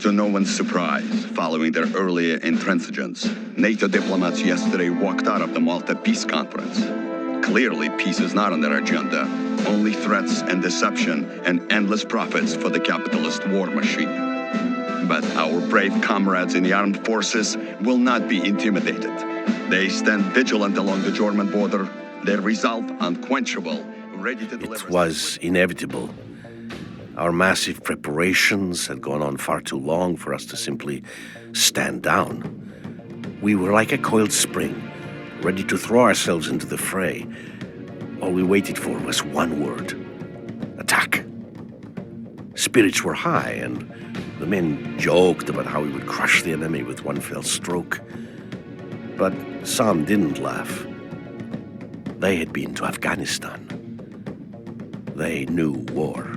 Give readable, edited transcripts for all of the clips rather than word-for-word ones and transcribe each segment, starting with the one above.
to no one's surprise, following their earlier intransigence, NATO diplomats yesterday walked out of the Malta Peace Conference. Clearly, peace is not on their agenda. Only threats and deception and endless profits for the capitalist war machine. But our brave comrades in the armed forces will not be intimidated. They stand vigilant along the German border, their resolve unquenchable, ready to deliver... It was inevitable. Our massive preparations had gone on far too long for us to simply stand down. We were like a coiled spring, ready to throw ourselves into the fray. All we waited for was one word: attack. Spirits were high, and the men joked about how we would crush the enemy with one fell stroke. But some didn't laugh. They had been to Afghanistan. They knew war.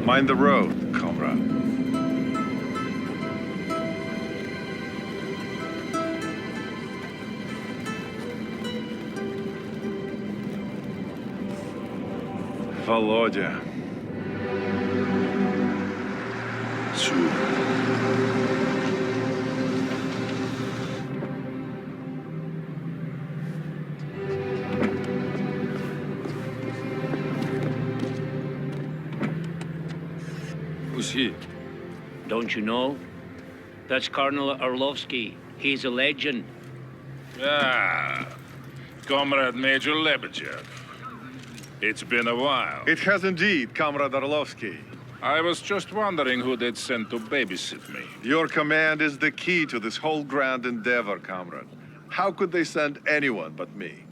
Mind the road, comrade. Володя. Who's he? Don't you know? That's Colonel Orlovsky. He's a legend. Ah, Comrade Major Lebedev. It's been a while. It has indeed, Comrade Orlovsky. I was just wondering who they'd send to babysit me. Your command is the key to this whole grand endeavor, comrade. How could they send anyone but me?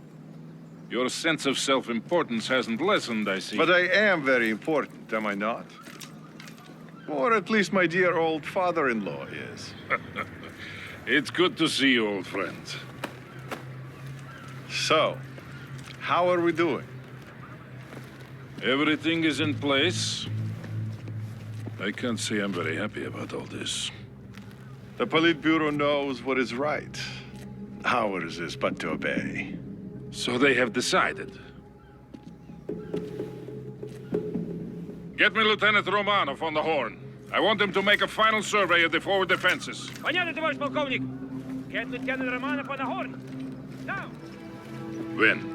Your sense of self-importance hasn't lessened, I see. But I am very important, am I not? Or at least my dear old father-in-law is. It's good to see you, old friend. So, how are we doing? Everything is in place. I can't say I'm very happy about all this. The Politburo knows what is right. Ours is but to obey. So they have decided. Get me Lieutenant Romanov on the horn. I want him to make a final survey of the forward defenses. Понятно, товарищ полковник. Get Lieutenant Romanov on the horn. Now. When?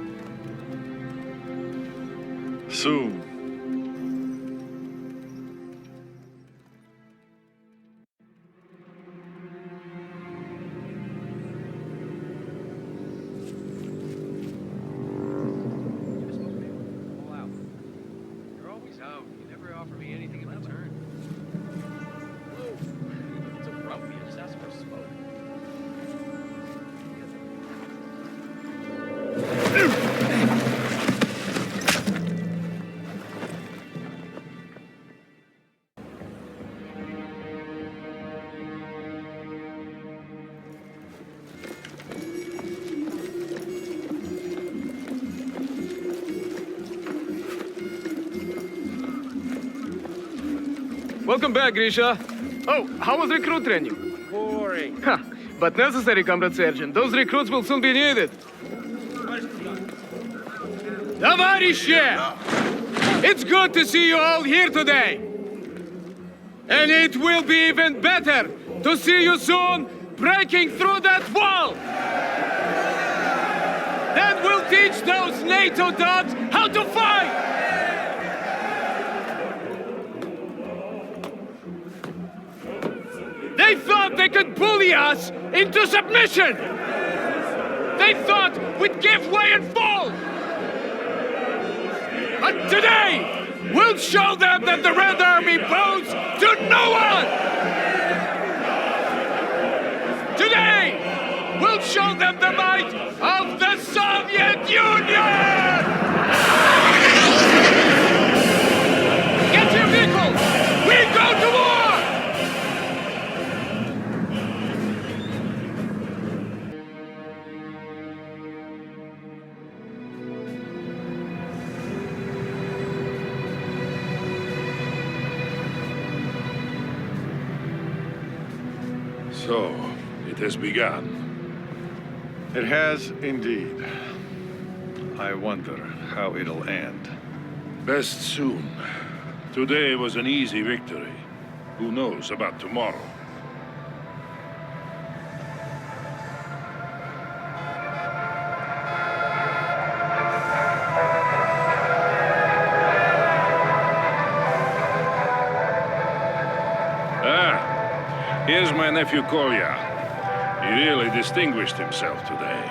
Soon. Welcome back, Grisha. Oh, how was recruit training? Boring. Ha, but necessary, Comrade Sergeant. Those recruits will soon be needed. Товарищи! It's good to see you all here today. And it will be even better to see you soon breaking through that wall! Then we'll teach those NATO dogs how to fight! They thought they could bully us into submission! They thought we'd give way and fall! But today, we'll show them that the Red Army bows to no one! Today, we'll show them the might of the Soviet Union! Get your vehicles! We go to war! So, it has begun. It has indeed. I wonder how it'll end. Best soon. Today was an easy victory. Who knows about tomorrow? Here's my nephew Kolya. He really distinguished himself today.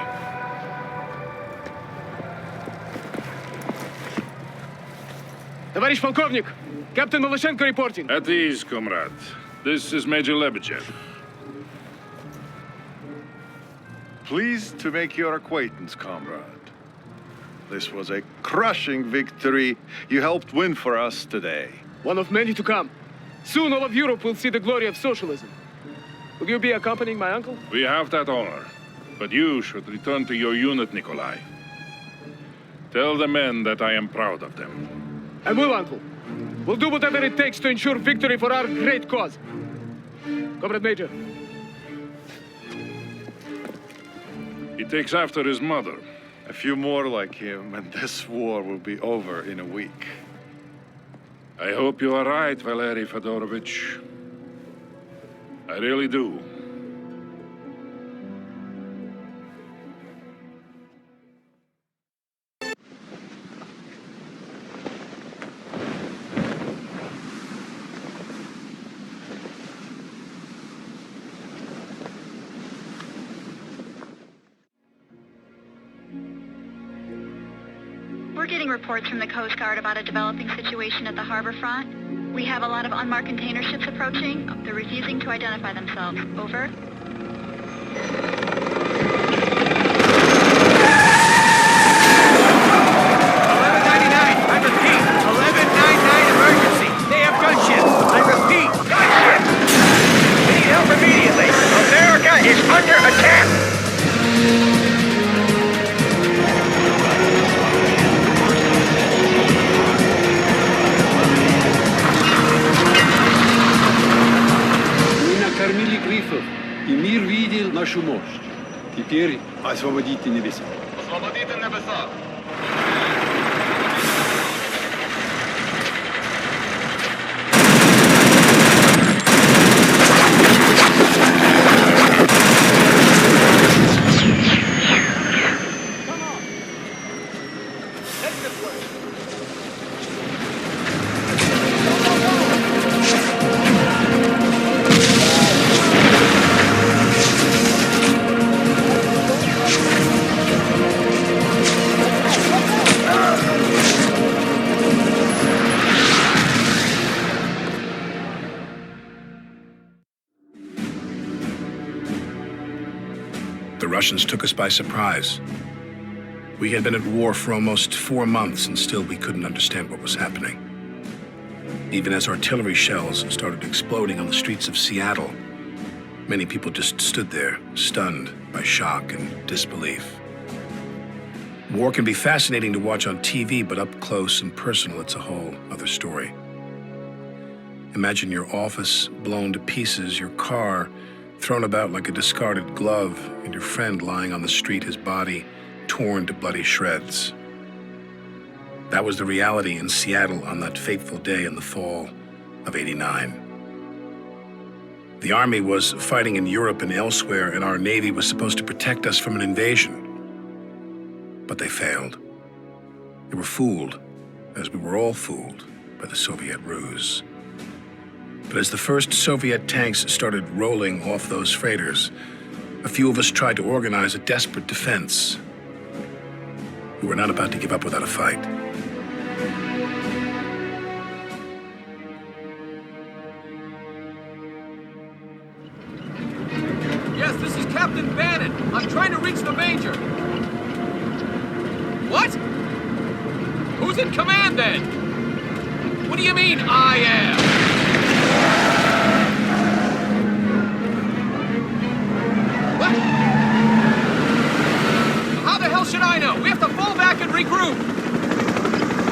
Товарищ полковник, Captain Milashenko reporting. At ease, comrade. This is Major Lebedev. Pleased to make your acquaintance, comrade. This was a crushing victory you helped win for us today. One of many to come. Soon all of Europe will see the glory of socialism. Will you be accompanying my uncle? We have that honor. But you should return to your unit, Nikolai. Tell the men that I am proud of them. I will, uncle. We'll do whatever it takes to ensure victory for our great cause. Comrade Major. He takes after his mother. A few more like him, and this war will be over in a week. I hope you are right, Valery Fedorovich. I really do. We're getting reports from the Coast Guard about a developing situation at the harbor front. We have a lot of unmarked container ships approaching. They're refusing to identify themselves. Over. 1199, I repeat, 1199 emergency. They have gunships. I repeat, gunships. We need help immediately. America is under attack. Накормили грифов, и мир видел нашу мощь. Теперь освободите небеса. Освободите небеса! The Russians took us by surprise. We had been at war for almost 4 months, and still we couldn't understand what was happening. Even as artillery shells started exploding on the streets of Seattle, many people just stood there, stunned by shock and disbelief. War can be fascinating to watch on TV, but up close and personal, it's a whole other story. Imagine your office blown to pieces, your car thrown about like a discarded glove, and your friend lying on the street, his body torn to bloody shreds. That was the reality in Seattle on that fateful day in the fall of '89. The Army was fighting in Europe and elsewhere, and our Navy was supposed to protect us from an invasion. But they failed. They were fooled, as we were all fooled, by the Soviet ruse. But as the first Soviet tanks started rolling off those freighters, a few of us tried to organize a desperate defense. We were not about to give up without a fight. Yes, this is Captain Bannon. I'm trying to reach the Major. What? Who's in command, then? What do you mean, I am? What? How the hell should I know? We have to fall back and regroup.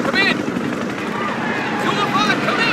Come in. 205, come in.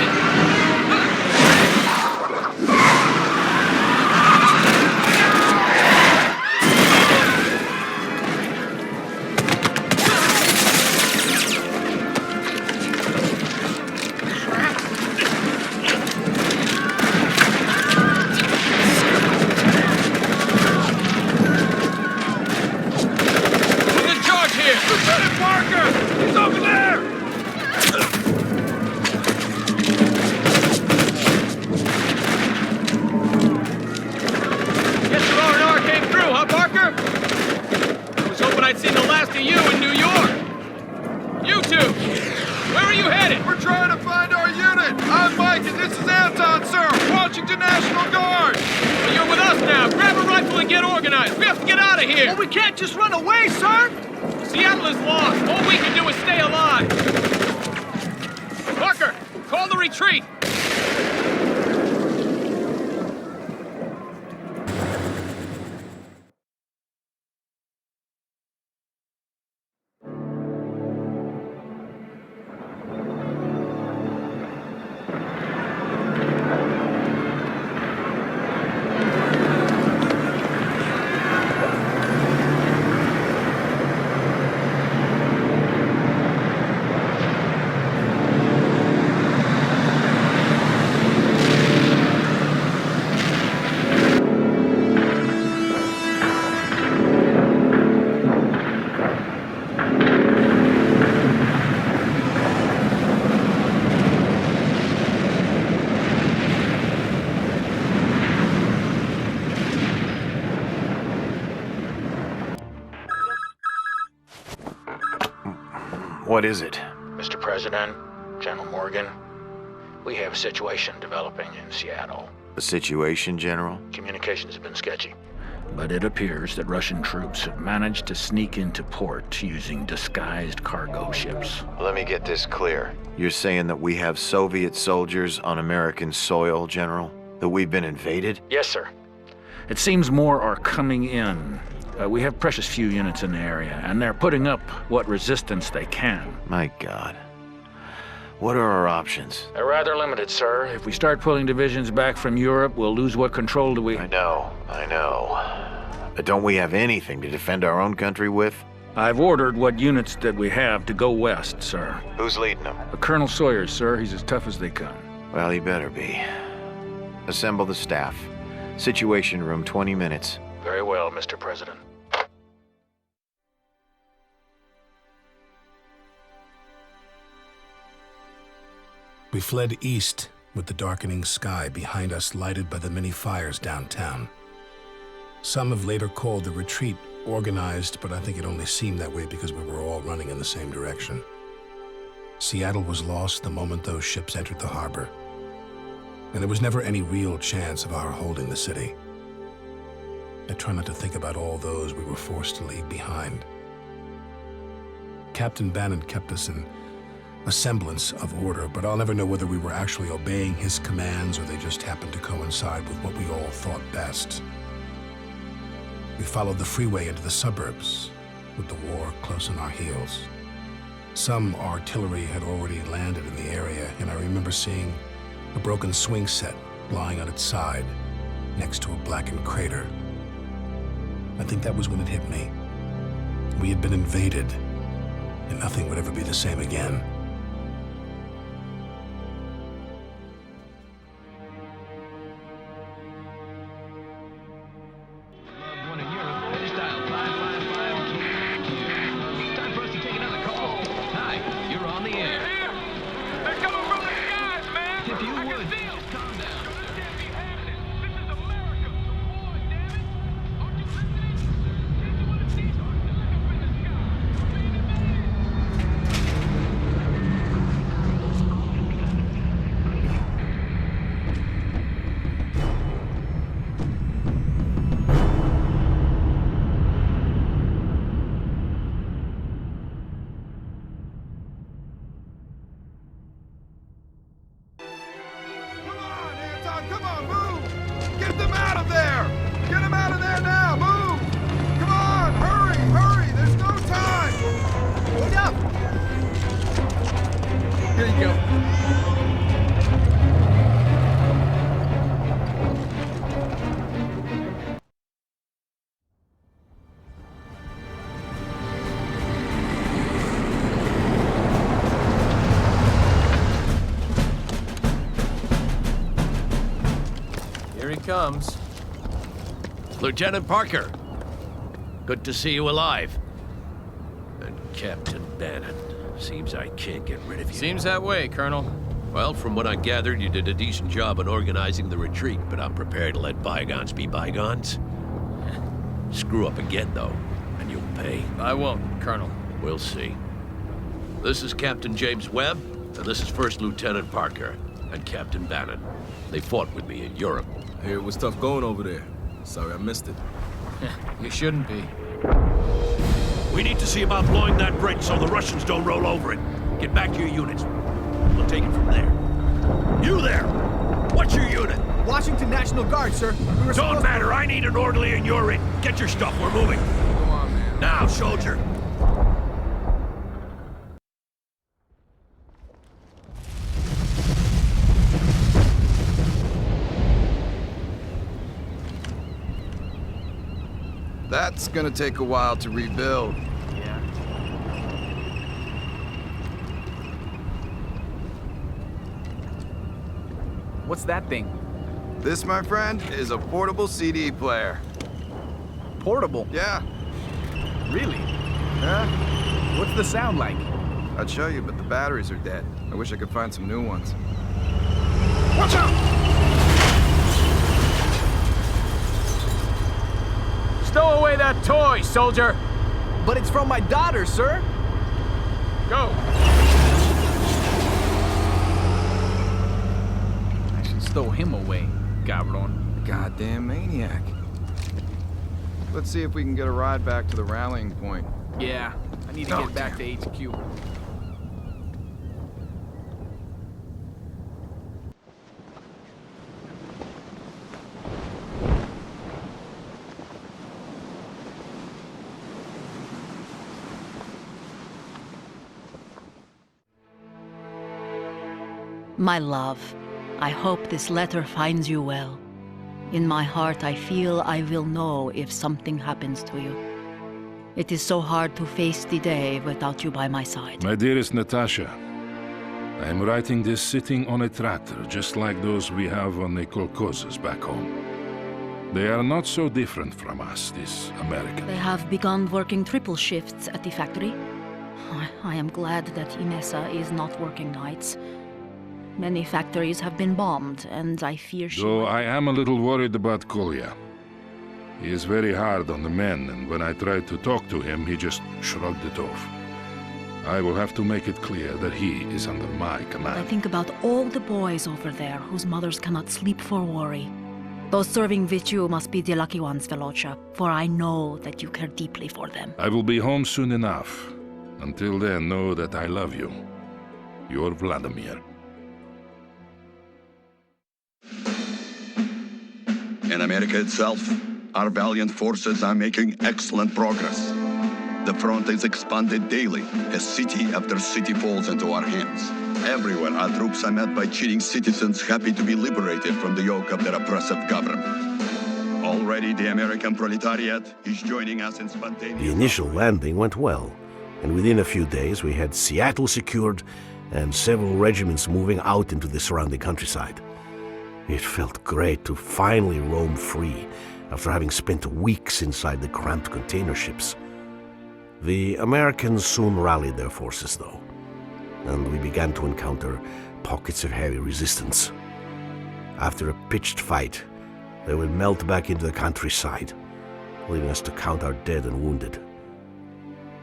What is it? Mr. President, General Morgan, we have a situation developing in Seattle. A situation, General? Communications have been sketchy. But it appears that Russian troops have managed to sneak into port using disguised cargo ships. Let me get this clear. You're saying that we have Soviet soldiers on American soil, General? That we've been invaded? Yes, sir. It seems more are coming in. We have precious few units in the area, and they're putting up what resistance they can. My God. What are our options? They're rather limited, sir. If we start pulling divisions back from Europe, we'll lose what control do we... I know. But don't we have anything to defend our own country with? I've ordered what units that we have to go west, sir. Who's leading them? Colonel Sawyers, sir. He's as tough as they come. Well, he better be. Assemble the staff. Situation room, 20 minutes. Very well, Mr. President. We fled east with the darkening sky behind us lighted by the many fires downtown. Some have later called the retreat organized, but I think it only seemed that way because we were all running in the same direction. Seattle was lost the moment those ships entered the harbor, and there was never any real chance of our holding the city. I try not to think about all those we were forced to leave behind. Captain Bannon kept us in a semblance of order, but I'll never know whether we were actually obeying his commands or they just happened to coincide with what we all thought best. We followed the freeway into the suburbs, with the war close on our heels. Some artillery had already landed in the area, and I remember seeing a broken swing set lying on its side next to a blackened crater. I think that was when it hit me. We had been invaded, and nothing would ever be the same again. out of there! Get him out of there now! Move! Come on! Hurry! Hurry! There's no time! Look up! Here you go. Here he comes. Lieutenant Parker. Good to see you alive. And Captain Bannon. Seems I can't get rid of you. Seems that way, Colonel. Well, from what I gathered, you did a decent job in organizing the retreat, but I'm prepared to let bygones be bygones. Screw up again, though, and you'll pay. I won't, Colonel. We'll see. This is Captain James Webb, and this is First Lieutenant Parker and Captain Bannon. They fought with me in Europe. I hear it was tough going over there. Sorry I missed it. You shouldn't be. We need to see about blowing that bridge so the Russians don't roll over it. Get back to your units. We'll take it from there. You there! What's your unit? Washington National Guard, sir. Don't matter. I need an orderly and you're in. Get your stuff. We're moving. Come on, man. Now, soldier. That's gonna take a while to rebuild. Yeah. What's that thing? This, my friend, is a portable CD player. Portable? Yeah. Really? Yeah? What's the sound like? I'd show you, but the batteries are dead. I wish I could find some new ones. Watch out! Stow away that toy, soldier! But it's from my daughter, sir! Go! I should stow him away, cabron. Goddamn maniac. Let's see if we can get a ride back to the rallying point. Yeah, I need to get back to HQ. My love, I hope this letter finds you well. In my heart, I feel I will know if something happens to you. It is so hard to face the day without you by my side. My dearest Natasha, I am writing this sitting on a tractor, just like those we have on the kolkhozes back home. They are not so different from us, these Americans. They have begun working triple shifts at the factory. I am glad that Inessa is not working nights. Many factories have been bombed, and I fear she... Though I am a little worried about Kolya. He is very hard on the men, and when I tried to talk to him, he just shrugged it off. I will have to make it clear that he is under my command. I think about all the boys over there whose mothers cannot sleep for worry. Those serving with you must be the lucky ones, Velocha, for I know that you care deeply for them. I will be home soon enough. Until then, know that I love you. Your Vladimir. In America itself, our valiant forces are making excellent progress. The front is expanded daily as city after city falls into our hands. Everywhere, our troops are met by cheating citizens happy to be liberated from the yoke of their oppressive government. Already, the American proletariat is joining us in spontaneous... The initial landing went well, and within a few days we had Seattle secured and several regiments moving out into the surrounding countryside. It felt great to finally roam free after having spent weeks inside the cramped container ships. The Americans soon rallied their forces, though, and we began to encounter pockets of heavy resistance. After a pitched fight, they would melt back into the countryside, leaving us to count our dead and wounded.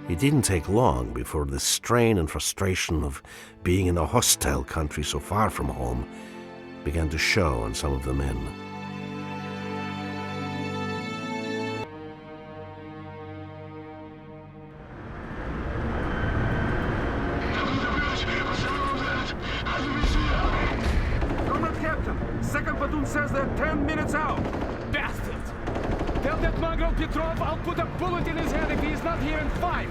It didn't take long before the strain and frustration of being in a hostile country so far from home began to show on some of the men. Comrade Captain, second platoon says they're 10 minutes out. Tell that mongrel Petrov I'll put a bullet in his head if he's not here in 5.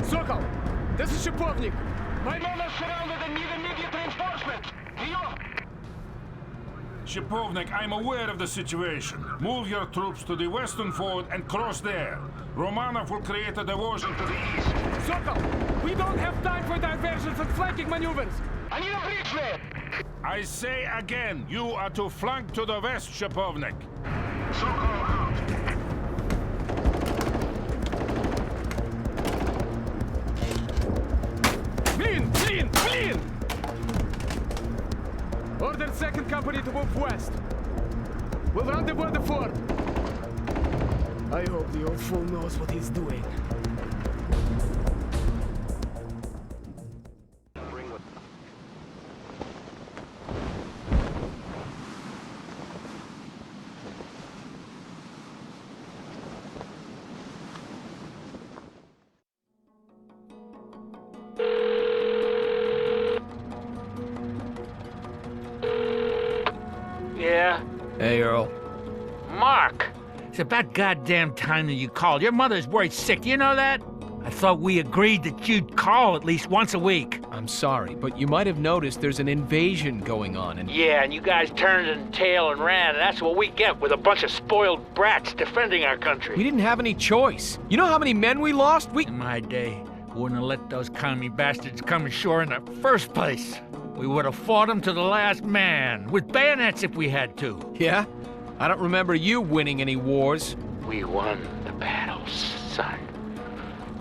Sokol, this is Shipovnik. My men are surrounded and need immediate reinforcements. Shipovnik, I'm aware of the situation. Move your troops to the western fort and cross there. Romanov will create a diversion to the east. Sokol, we don't have time for diversions and flanking maneuvers. I need a bridge there. I say again, you are to flank to the west, Shipovnik. Sokol out. Clean! Order 2nd Company to move west. We'll rendezvous at the fort. I hope the old fool knows what he's doing. Yeah? Hey, Earl. Mark! It's about goddamn time that you called. Your mother's worried sick, you know that? I thought we agreed that you'd call at least once a week. I'm sorry, but you might have noticed there's an invasion going on and... Yeah, and you guys turned and tail and ran, and that's what we get with a bunch of spoiled brats defending our country. We didn't have any choice. You know how many men we lost? In my day, wouldn't have let those commie bastards come ashore in the first place. We would have fought them to the last man, with bayonets if we had to. Yeah? I don't remember you winning any wars. We won the battles, son.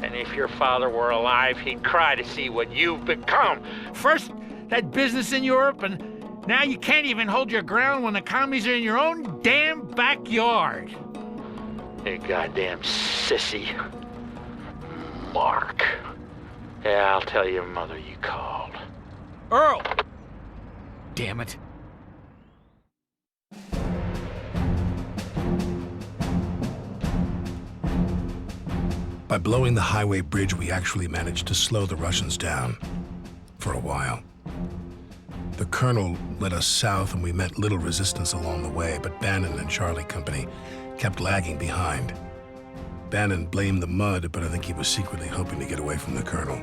And if your father were alive, he'd cry to see what you've become. First, that business in Europe, and now you can't even hold your ground when the commies are in your own damn backyard. You goddamn sissy. Mark. Yeah, I'll tell your mother you called. Earl! Damn it. By blowing the highway bridge, we actually managed to slow the Russians down. For a while. The colonel led us south and we met little resistance along the way, but Bannon and Charlie Company kept lagging behind. Bannon blamed the mud, but I think he was secretly hoping to get away from the colonel.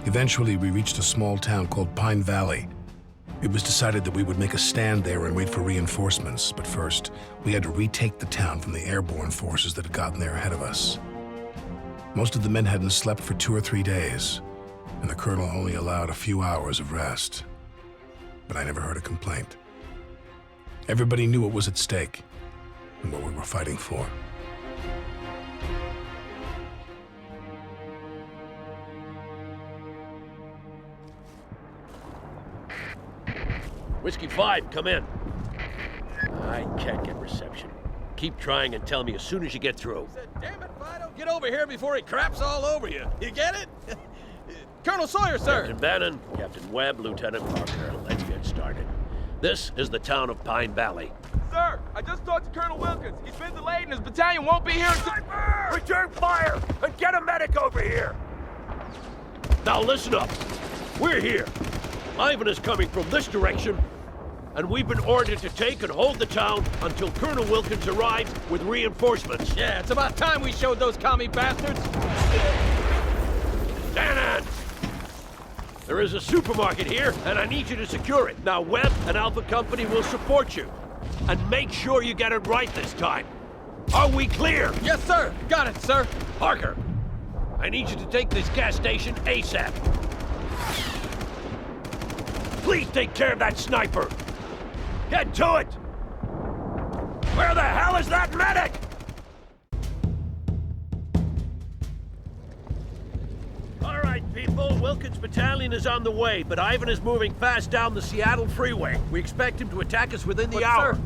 Eventually, we reached a small town called Pine Valley. It was decided that we would make a stand there and wait for reinforcements, but first, we had to retake the town from the airborne forces that had gotten there ahead of us. Most of the men hadn't slept for 2 or 3 days, and the colonel only allowed a few hours of rest. But I never heard a complaint. Everybody knew what was at stake and what we were fighting for. Whiskey 5, come in. I can't get reception. Keep trying and tell me as soon as you get through. Damn it, Fido, get over here before he craps all over you. You get it? Colonel Sawyer, sir! Captain Bannon, Captain Webb, Lieutenant Parker, let's get started. This is the town of Pine Valley. Sir, I just talked to Colonel Wilkins. He's been delayed and his battalion won't be here until... Return fire and get a medic over here! Now listen up. We're here. Ivan is coming from this direction, and we've been ordered to take and hold the town until Colonel Wilkins arrives with reinforcements. Yeah, it's about time we showed those commie bastards. Bannon! There is a supermarket here, and I need you to secure it. Now, Webb and Alpha Company will support you. And make sure you get it right this time. Are we clear? Yes, sir. Got it, sir. Parker, I need you to take this gas station ASAP. Please take care of that sniper. Get to it! Where the hell is that medic? All right, people. Wilkins' battalion is on the way, but Ivan is moving fast down the Seattle freeway. We expect him to attack us within the hour. Sir,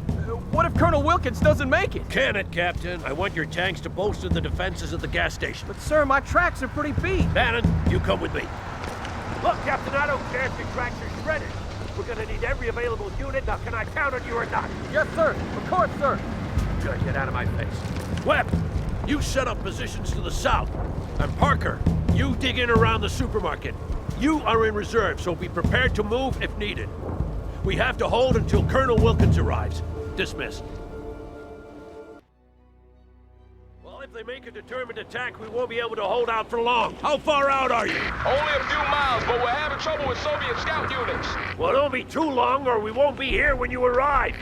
what if Colonel Wilkins doesn't make it? Can it, Captain? I want your tanks to bolster the defenses of the gas station. But, sir, my tracks are pretty beat. Bannon, you come with me. Look, Captain, I don't care if your tracks are shredded. We're gonna need every available unit. Now, can I count on you or not? Yes, sir. Of course, sir. Good, get out of my face. Webb, you set up positions to the south. And Parker, you dig in around the supermarket. You are in reserve, so be prepared to move if needed. We have to hold until Colonel Wilkins arrives. Dismissed. Well, if they make a determined attack, we won't be able to hold out for long. How far out are you? Only a few miles, but we're having trouble with Soviet scout units. Well, don't be too long, or we won't be here when you arrive.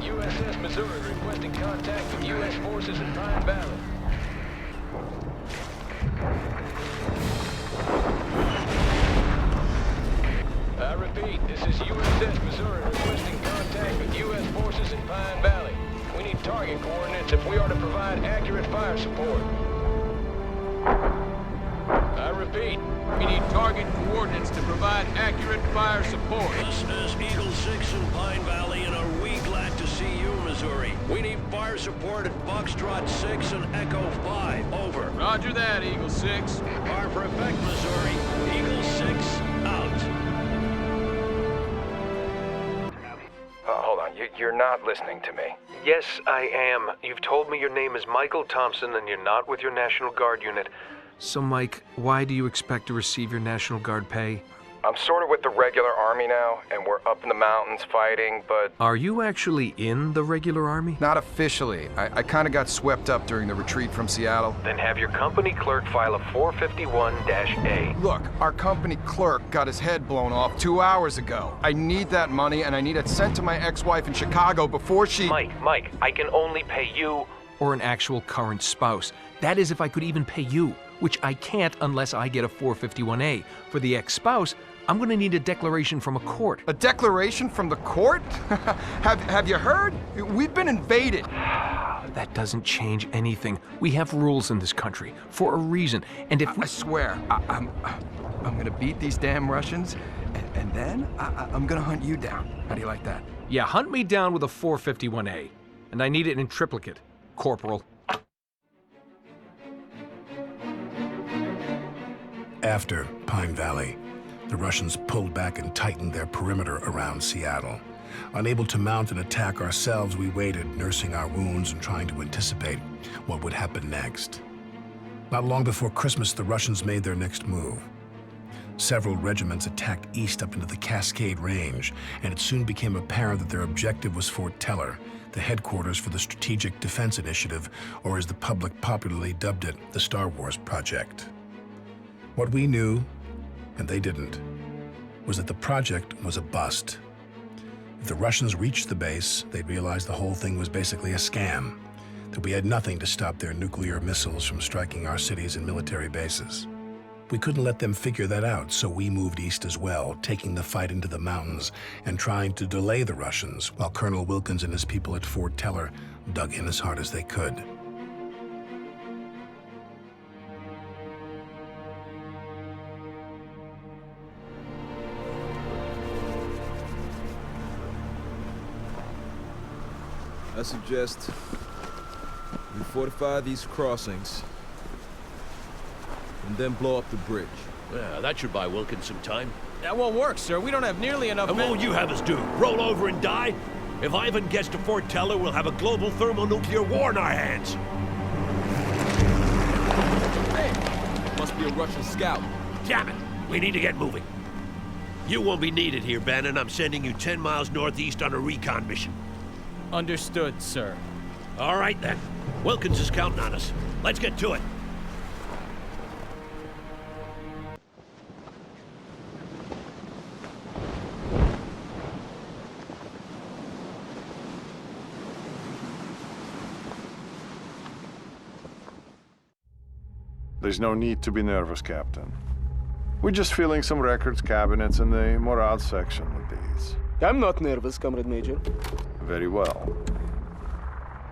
USS Missouri requesting contact with U.S. forces in Pine Valley. I repeat, this is USS Missouri requesting contact with U.S. forces in Pine Valley. We need target coordinates if we are to provide accurate fire support. I repeat, we need target coordinates to provide accurate fire support. This is Eagle 6 in Pine Valley, and are we glad to see you, Missouri? We need fire support at Foxtrot 6 and Echo 5. Over. Roger that, Eagle 6. Fire for effect, Missouri. Eagle 6, out. Hold on, you're not listening to me. Yes, I am. You've told me your name is Michael Thompson and you're not with your National Guard unit. So, Mike, why do you expect to receive your National Guard pay? I'm sort of with the regular army now, and we're up in the mountains fighting, but... Are you actually in the regular army? Not officially. I kind of got swept up during the retreat from Seattle. Then have your company clerk file a 451-A. Look, our company clerk got his head blown off 2 hours ago. I need that money, and I need it sent to my ex-wife in Chicago before she... Mike, I can only pay you... Or an actual current spouse. That is if I could even pay you, which I can't unless I get a 451-A. For the ex-spouse, I'm gonna need a declaration from a court. A declaration from the court? Have you heard? We've been invaded. That doesn't change anything. We have rules in this country for a reason, and if I swear, I'm gonna beat these damn Russians, and then I'm gonna hunt you down. How do you like that? Yeah, hunt me down with a 451-A, and I need it in triplicate, Corporal. After Pine Valley, the Russians pulled back and tightened their perimeter around Seattle. Unable to mount an attack ourselves, we waited, nursing our wounds and trying to anticipate what would happen next. Not long before Christmas, the Russians made their next move. Several regiments attacked east up into the Cascade Range, and it soon became apparent that their objective was Fort Teller, the headquarters for the Strategic Defense Initiative, or as the public popularly dubbed it, the Star Wars Project. What we knew, and they didn't, was that the project was a bust. If the Russians reached the base, they'd realize the whole thing was basically a scam, that we had nothing to stop their nuclear missiles from striking our cities and military bases. We couldn't let them figure that out, so we moved east as well, taking the fight into the mountains and trying to delay the Russians, while Colonel Wilkins and his people at Fort Teller dug in as hard as they could. I suggest we fortify these crossings and then blow up the bridge. Yeah, that should buy Wilkins some time. That won't work, sir. We don't have nearly enough And men. what will you have us do? Roll over and die? If Ivan gets to Fort Teller, we'll have a global thermonuclear war in our hands. Hey, must be a Russian scout. Damn it! We need to get moving. You won't be needed here, Bannon. I'm sending you 10 miles northeast on a recon mission. Understood, sir. All right, then. Wilkins is counting on us. Let's get to it. There's no need to be nervous, Captain. We're just filling some records cabinets in the morale section with these. I'm not nervous, Comrade Major. Very well.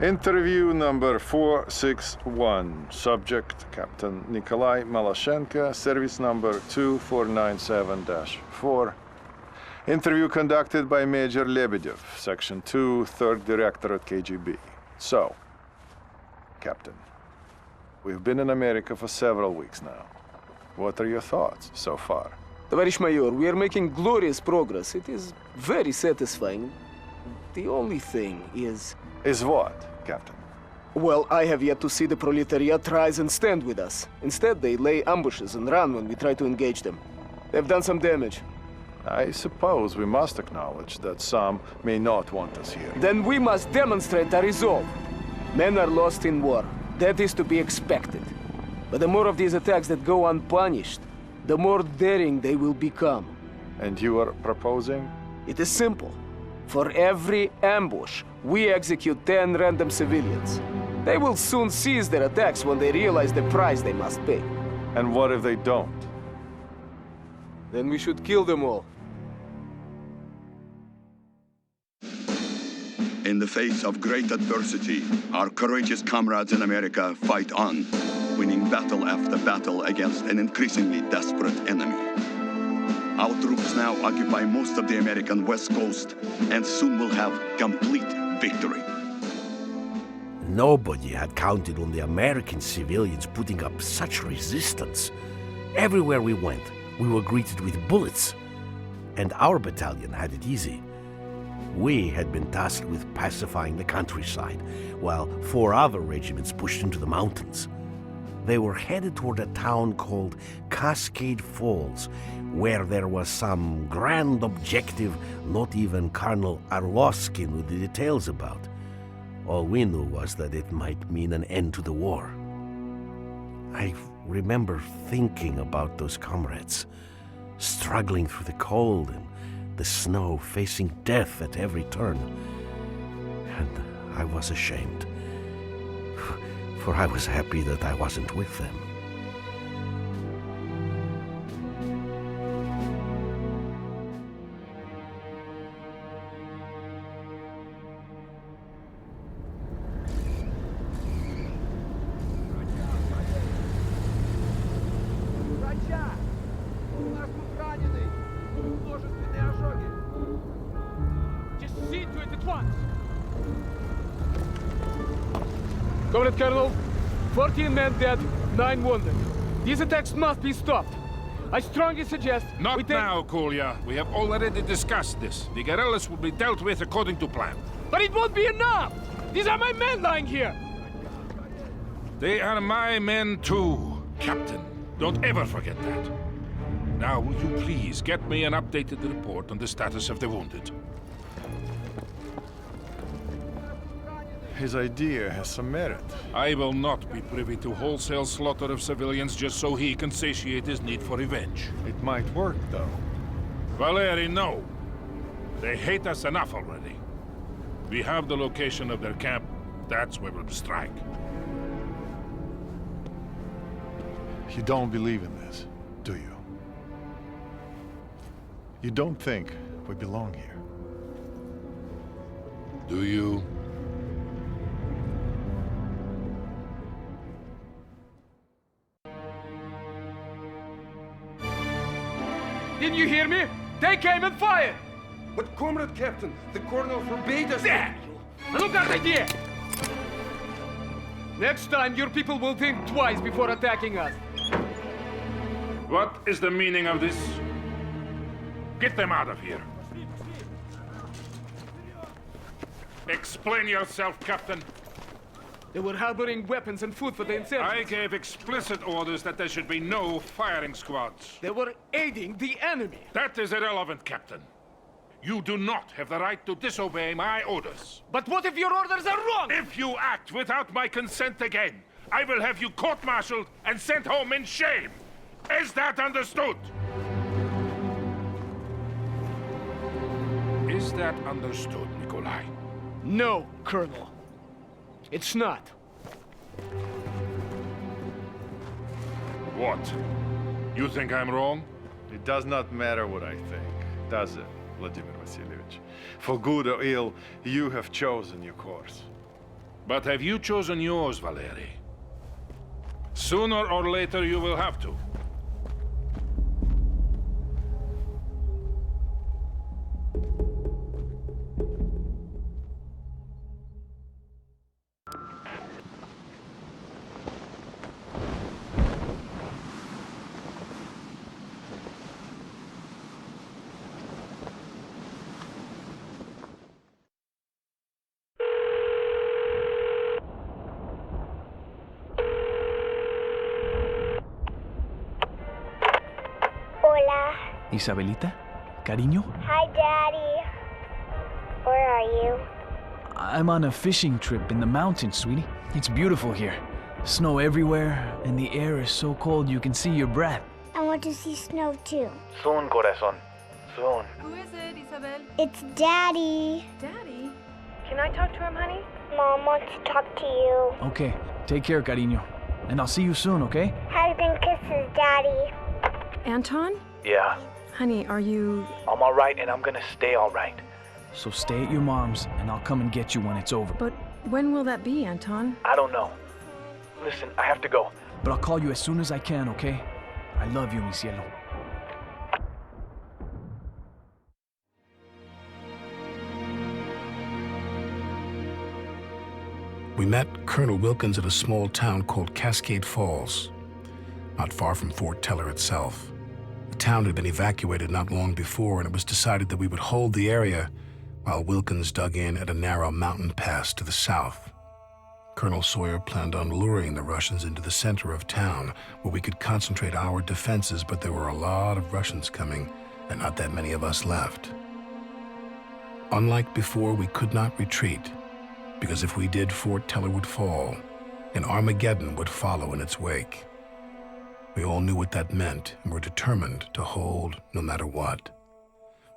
Interview number 461. Subject, Captain Nikolai Malashenko, service number 2497-4. Interview conducted by Major Lebedev, Section 2, 3rd Directorate KGB. So, Captain, we've been in America for several weeks now. What are your thoughts so far? Товарищ майор, we are making glorious progress. It is very satisfying. The only thing is... Is what, Captain? Well, I have yet to see the proletariat rise and stand with us. Instead, they lay ambushes and run when we try to engage them. They've done some damage. I suppose we must acknowledge that some may not want us here. Then we must demonstrate our resolve. Men are lost in war. That is to be expected. But the more of these attacks that go unpunished, the more daring they will become. And you are proposing? It is simple. For every ambush, we execute 10 random civilians. They will soon cease their attacks when they realize the price they must pay. And what if they don't? Then we should kill them all. In the face of great adversity, our courageous comrades in America fight on, winning battle after battle against an increasingly desperate enemy. Our troops now occupy most of the American West Coast and soon will have complete victory. Nobody had counted on the American civilians putting up such resistance. Everywhere we went, we were greeted with bullets. And our battalion had it easy. We had been tasked with pacifying the countryside, while 4 other regiments pushed into the mountains. They were headed toward a town called Cascade Falls, where there was some grand objective not even Colonel Arloskin knew the details about. All we knew was that it might mean an end to the war. I remember thinking about those comrades, struggling through the cold and the snow, facing death at every turn. And I was ashamed, for I was happy that I wasn't with them. Comrade Colonel, 14 men dead, 9 wounded. These attacks must be stopped. I strongly suggest Not now, Kolya. We have already discussed this. The guerrillas will be dealt with according to plan. But it won't be enough! These are my men lying here! They are my men too, Captain. Don't ever forget that. Now, will you please get me an updated report on the status of the wounded? His idea has some merit. I will not be privy to wholesale slaughter of civilians just so he can satiate his need for revenge. It might work, though. Valeri, no. They hate us enough already. We have the location of their camp. That's where we'll strike. You don't believe in this, do you? You don't think we belong here? Do you? Didn't you hear me? They came and fired! But Comrade Captain, the Colonel forbade us... Damn you! Look at idea! Next time, your people will think twice before attacking us. What is the meaning of this? Get them out of here. Explain yourself, Captain. They were harboring weapons and food for the insurgents. I gave explicit orders that there should be no firing squads. They were aiding the enemy. That is irrelevant, Captain. You do not have the right to disobey my orders. But what if your orders are wrong? If you act without my consent again, I will have you court-martialed and sent home in shame. Is that understood? Is that understood, Nikolai? No, Colonel. It's not. What? You think I'm wrong? It does not matter what I think, does it, Vladimir Vasilievich? For good or ill, you have chosen your course. But have you chosen yours, Valeri? Sooner or later you will have to. Isabelita? Cariño? Hi, Daddy. Where are you? I'm on a fishing trip in the mountains, sweetie. It's beautiful here. Snow everywhere, and the air is so cold you can see your breath. I want to see snow too. Soon, corazón. Soon. Who is it, Isabel? It's Daddy. Daddy? Can I talk to him, honey? Mom wants to talk to you. Okay, take care, cariño. And I'll see you soon, okay? Hugs and kisses, Daddy. Anton? Yeah. Honey, are you... I'm alright, and I'm gonna stay alright. So stay at your mom's, and I'll come and get you when it's over. But when will that be, Anton? I don't know. Listen, I have to go. But I'll call you as soon as I can, okay? I love you, mi cielo. We met Colonel Wilkins at a small town called Cascade Falls, not far from Fort Teller itself. The town had been evacuated not long before, and it was decided that we would hold the area while Wilkins dug in at a narrow mountain pass to the south. Colonel Sawyer planned on luring the Russians into the center of town, where we could concentrate our defenses, but there were a lot of Russians coming, and not that many of us left. Unlike before, we could not retreat, because if we did, Fort Teller would fall, and Armageddon would follow in its wake. We all knew what that meant, and were determined to hold no matter what.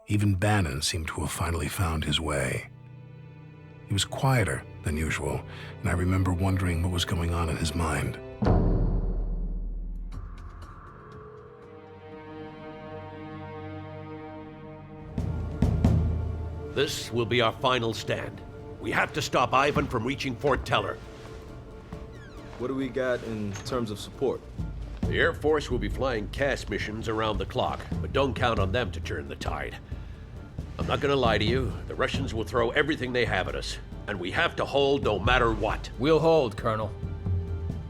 Even Bannon seemed to have finally found his way. He was quieter than usual, and I remember wondering what was going on in his mind. This will be our final stand. We have to stop Ivan from reaching Fort Teller. What do we got in terms of support? The Air Force will be flying CAS missions around the clock, but don't count on them to turn the tide. I'm not gonna lie to you, the Russians will throw everything they have at us, and we have to hold no matter what. We'll hold, Colonel.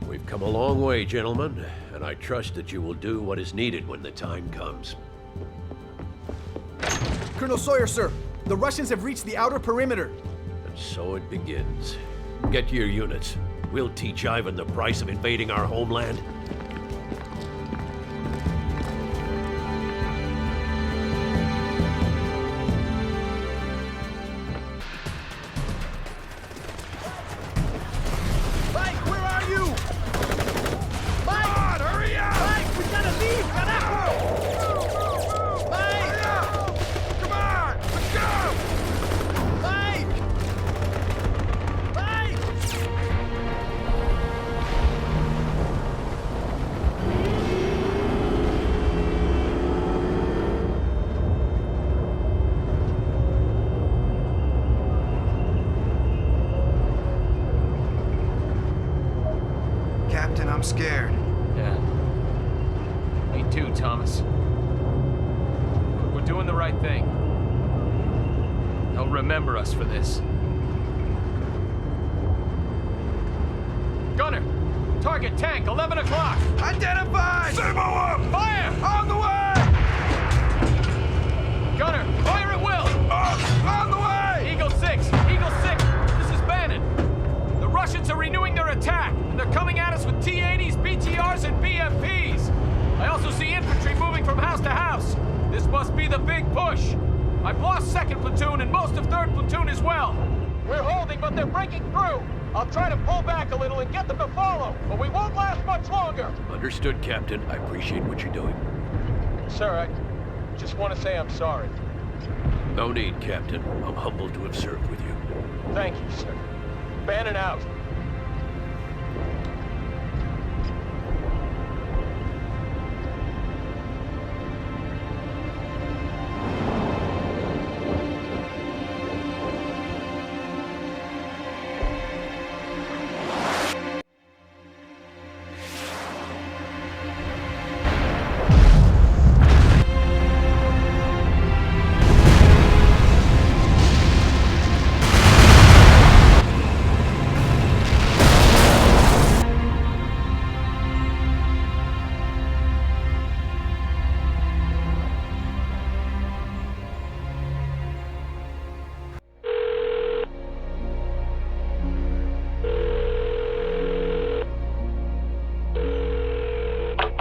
We've come a long way, gentlemen, and I trust that you will do what is needed when the time comes. Colonel Sawyer, sir, the Russians have reached the outer perimeter. And so it begins. Get to your units. We'll teach Ivan the price of invading our homeland. Captain, I'm scared. Yeah. Me too, Thomas. We're doing the right thing. They'll remember us for this. Gunner! Target tank, 11 o'clock! Identified! Simo up! Fire! On the way! Gunner, fire at will! On the way! Eagle 6! Eagle 6! This is Bannon. The Russians are renewing their attack, and they're coming at us with T-80s, BTRs, and BMPs. I also see infantry moving from house to house. This must be the big push. I've lost 2nd Platoon and most of 3rd Platoon as well. We're holding, but they're breaking through. I'll try to pull back a little and get them to follow, but we won't last much longer. Understood, Captain. I appreciate what you're doing. Sir, I just want to say I'm sorry. No need, Captain. I'm humbled to have served with you. Thank you, sir. Bannon out.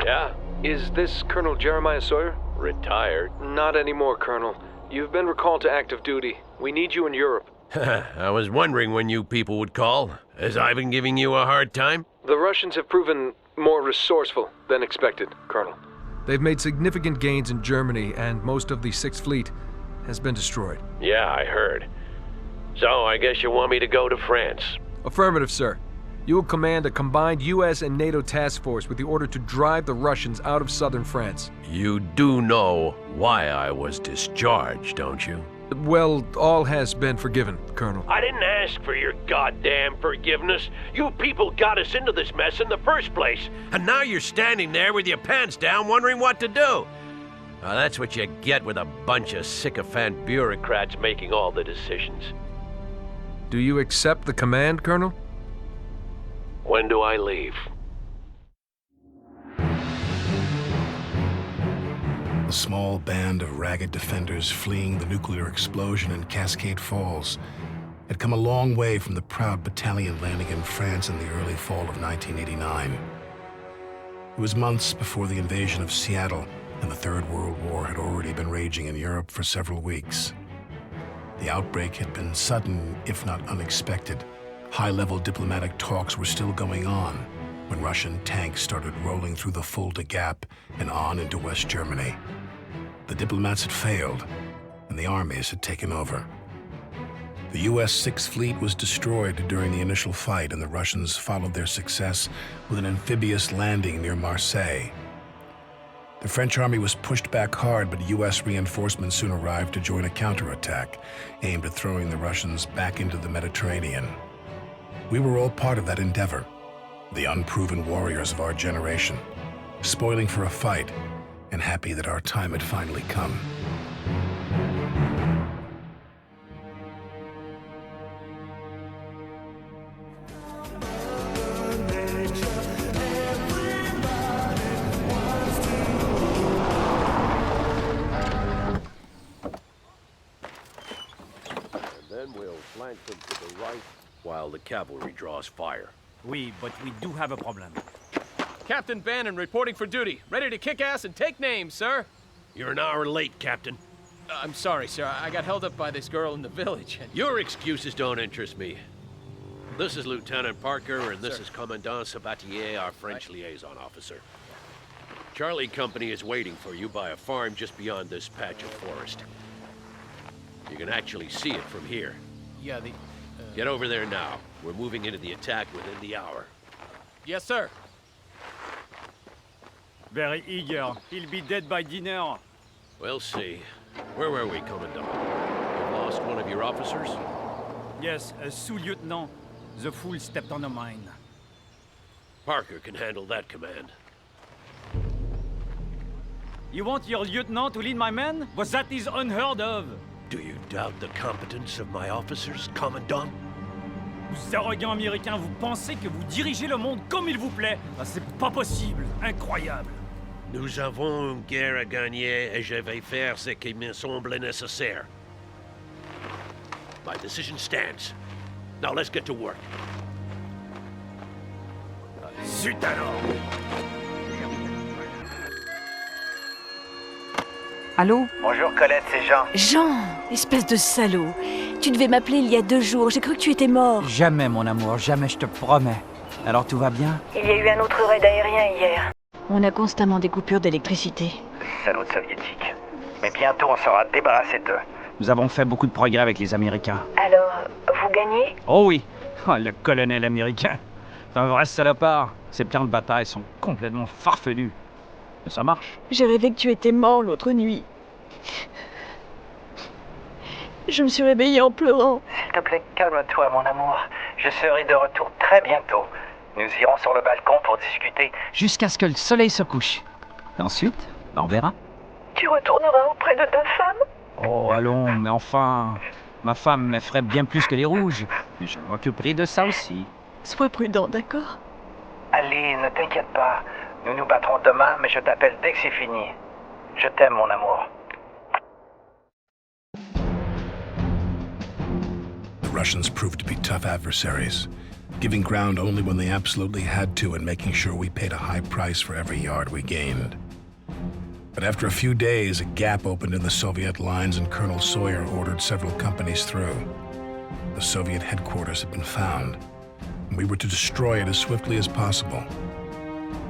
Yeah? Is this Colonel Jeremiah Sawyer? retired. Not anymore, Colonel. You've been recalled to active duty. We need you in Europe. I was wondering when you people would call. Has I been giving you a hard time? The Russians have proven more resourceful than expected, Colonel. They've made significant gains in Germany, and most of the Sixth Fleet has been destroyed. Yeah, I heard. So I guess you want me to go to France? Affirmative, sir. You will command a combined U.S. and NATO task force with the order to drive the Russians out of southern France. You do know why I was discharged, don't you? Well, all has been forgiven, Colonel. I didn't ask for your goddamn forgiveness. You people got us into this mess in the first place. And now you're standing there with your pants down wondering what to do. Now, that's what you get with a bunch of sycophant bureaucrats making all the decisions. Do you accept the command, Colonel? When do I leave? A small band of ragged defenders fleeing the nuclear explosion in Cascade Falls had come a long way from the proud battalion landing in France in the early fall of 1989. It was months before the invasion of Seattle, and the Third World War had already been raging in Europe for several weeks. The outbreak had been sudden, if not unexpected. High-level diplomatic talks were still going on when Russian tanks started rolling through the Fulda Gap and on into West Germany. The diplomats had failed, and the armies had taken over. The U.S. Sixth Fleet was destroyed during the initial fight, and the Russians followed their success with an amphibious landing near Marseille. The French army was pushed back hard, but U.S. reinforcements soon arrived to join a counterattack aimed at throwing the Russians back into the Mediterranean. We were all part of that endeavor, the unproven warriors of our generation, spoiling for a fight and happy that our time had finally come. Then we'll flank them to the right while the cavalry draws fire. Oui, but we do have a problem. Captain Bannon reporting for duty. Ready to kick ass and take names, sir. You're an hour late, Captain. I'm sorry, sir. I got held up by this girl in the village. Your excuses don't interest me. This is Lieutenant Parker, and this is Commandant Sabatier, our French liaison officer. Charlie Company is waiting for you by a farm just beyond this patch of forest. You can actually see it from here. Yeah, Get over there now. We're moving into the attack within the hour. Yes, sir. Very eager. He'll be dead by dinner. We'll see. Where were we, Commandant? You've lost one of your officers? Yes, a sous-lieutenant. The fool stepped on a mine. Parker can handle that command. You want your lieutenant to lead my men? But that is unheard of. Do you doubt the competence of my officers, Commandant? Vous arrogants américains, vous pensez que vous dirigez le monde comme il vous plaît? Ah, c'est pas possible. Incroyable. Nous avons une guerre à gagner et je vais faire ce qui me semble nécessaire. My decision stands. Now let's get to work. Zut alors! Allô? Bonjour Colette, c'est Jean. Jean, espèce de salaud. Tu devais m'appeler il y a 2 jours. J'ai cru que tu étais mort. Jamais, mon amour, jamais, je te promets. Alors tout va bien? Il y a eu un autre raid aérien hier. On a constamment des coupures d'électricité. Salauds soviétiques. Mais bientôt on sera débarrassé d'eux. Nous avons fait beaucoup de progrès avec les Américains. Alors, vous gagnez? Oh oui! Oh, le colonel américain. C'est un vrai salopard. Ses plans de bataille sont complètement farfelus. Mais ça marche. J'ai rêvé que tu étais mort l'autre nuit. Je me suis réveillée en pleurant. S'il te plaît, calme-toi mon amour. Je serai de retour très bientôt. Nous irons sur le balcon pour discuter. Jusqu'à ce que le soleil se couche. Ensuite, on verra. Tu retourneras auprès de ta femme? Oh, allons, mais enfin... Ma femme m'effraie bien plus que les rouges. Je m'occuperai de ça aussi. Sois prudent, d'accord? Allez, ne t'inquiète pas. Nous nous battrons demain, mais je t'appelle dès que c'est fini. Je t'aime, mon amour. The Russians proved to be tough adversaries, giving ground only when they absolutely had to and making sure we paid a high price for every yard we gained. But after a few days, a gap opened in the Soviet lines and Colonel Sawyer ordered several companies through. The Soviet headquarters had been found, and we were to destroy it as swiftly as possible.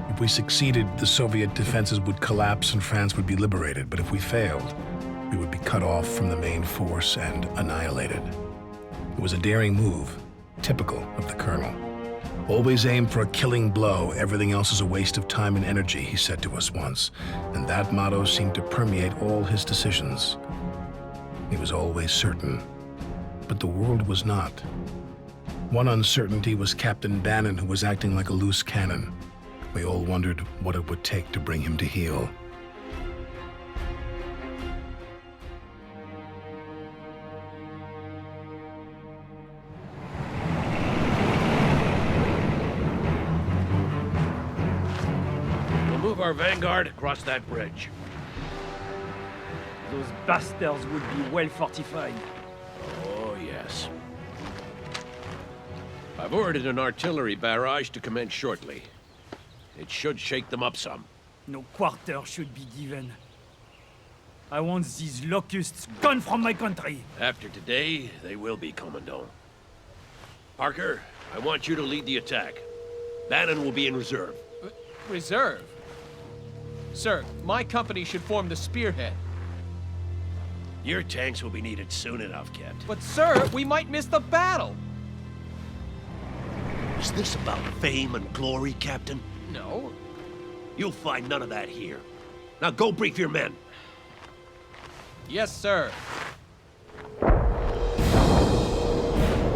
If we succeeded, the Soviet defenses would collapse and France would be liberated, but if we failed, we would be cut off from the main force and annihilated. It was a daring move, typical of the Colonel. Always aim for a killing blow. Everything else is a waste of time and energy, he said to us once, and that motto seemed to permeate all his decisions. He was always certain, but the world was not. One uncertainty was Captain Bannon, who was acting like a loose cannon. We all wondered what it would take to bring him to heel. Our vanguard across that bridge. Those bastards would be well fortified. Oh, yes. I've ordered an artillery barrage to commence shortly. It should shake them up some. No quarter should be given. I want these locusts gone from my country. After today, they will be, Commandant. Parker, I want you to lead the attack. Bannon will be in reserve. Reserve? Sir, my company should form the spearhead. Your tanks will be needed soon enough, Captain. But sir, we might miss the battle! Is this about fame and glory, Captain? No. You'll find none of that here. Now go brief your men. Yes, sir.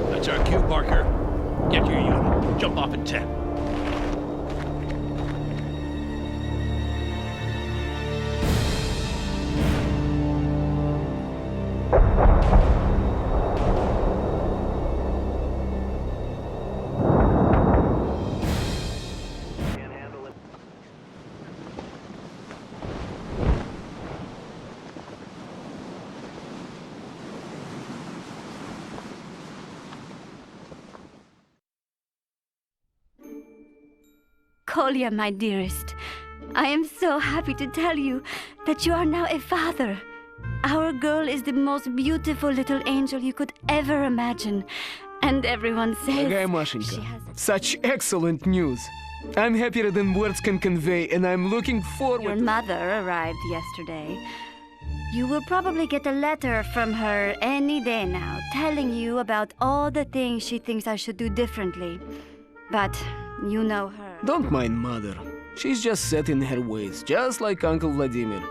That's our cue, Parker. Get your unit. Jump off in 10. Kolya, my dearest, I am so happy to tell you that you are now a father. Our girl is the most beautiful little angel you could ever imagine. And everyone says... Дорогая Машенька, such excellent news. I'm happier than words can convey, and I'm looking forward... Your mother arrived yesterday. You will probably get a letter from her any day now, telling you about all the things she thinks I should do differently. But you know her. Don't mind Mother. She's just set in her ways, just like Uncle Vladimir.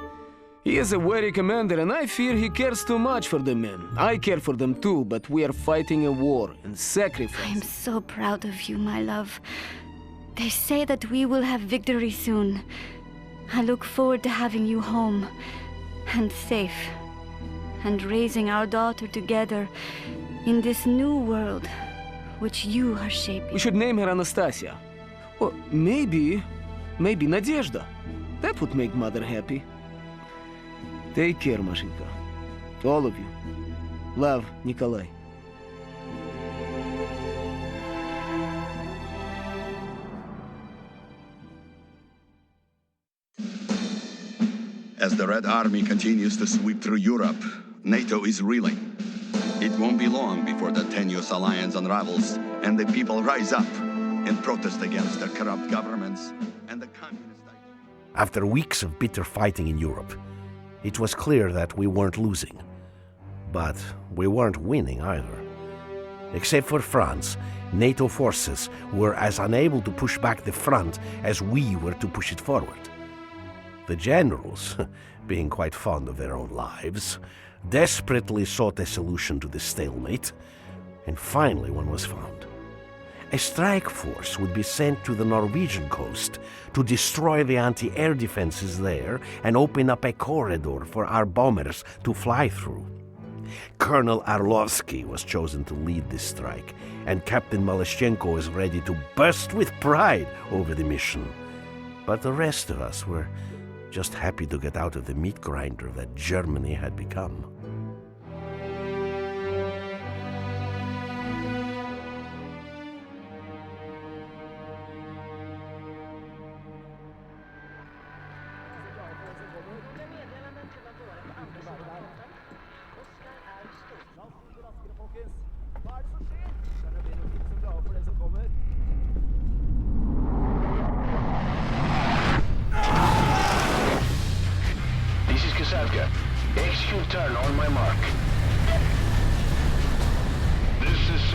He is a wary commander, and I fear he cares too much for the men. I care for them too, but we are fighting a war and sacrifice. I am so proud of you, my love. They say that we will have victory soon. I look forward to having you home, and safe, and raising our daughter together in this new world which you are shaping. We should name her Anastasia. Or maybe Nadezhda. That would make Mother happy. Take care, Mashenka. To all of you. Love, Nikolai. As the Red Army continues to sweep through Europe, NATO is reeling. It won't be long before the tenuous alliance unravels and the people rise up in protest against their corrupt governments and the communist ideas. After weeks of bitter fighting in Europe, it was clear that we weren't losing. But we weren't winning either. Except for France, NATO forces were as unable to push back the front as we were to push it forward. The generals, being quite fond of their own lives, desperately sought a solution to the stalemate, and finally one was found. A strike force would be sent to the Norwegian coast to destroy the anti-air defenses there and open up a corridor for our bombers to fly through. Colonel Arlovsky was chosen to lead this strike, and Captain Malashchenko was ready to burst with pride over the mission. But the rest of us were just happy to get out of the meat grinder that Germany had become.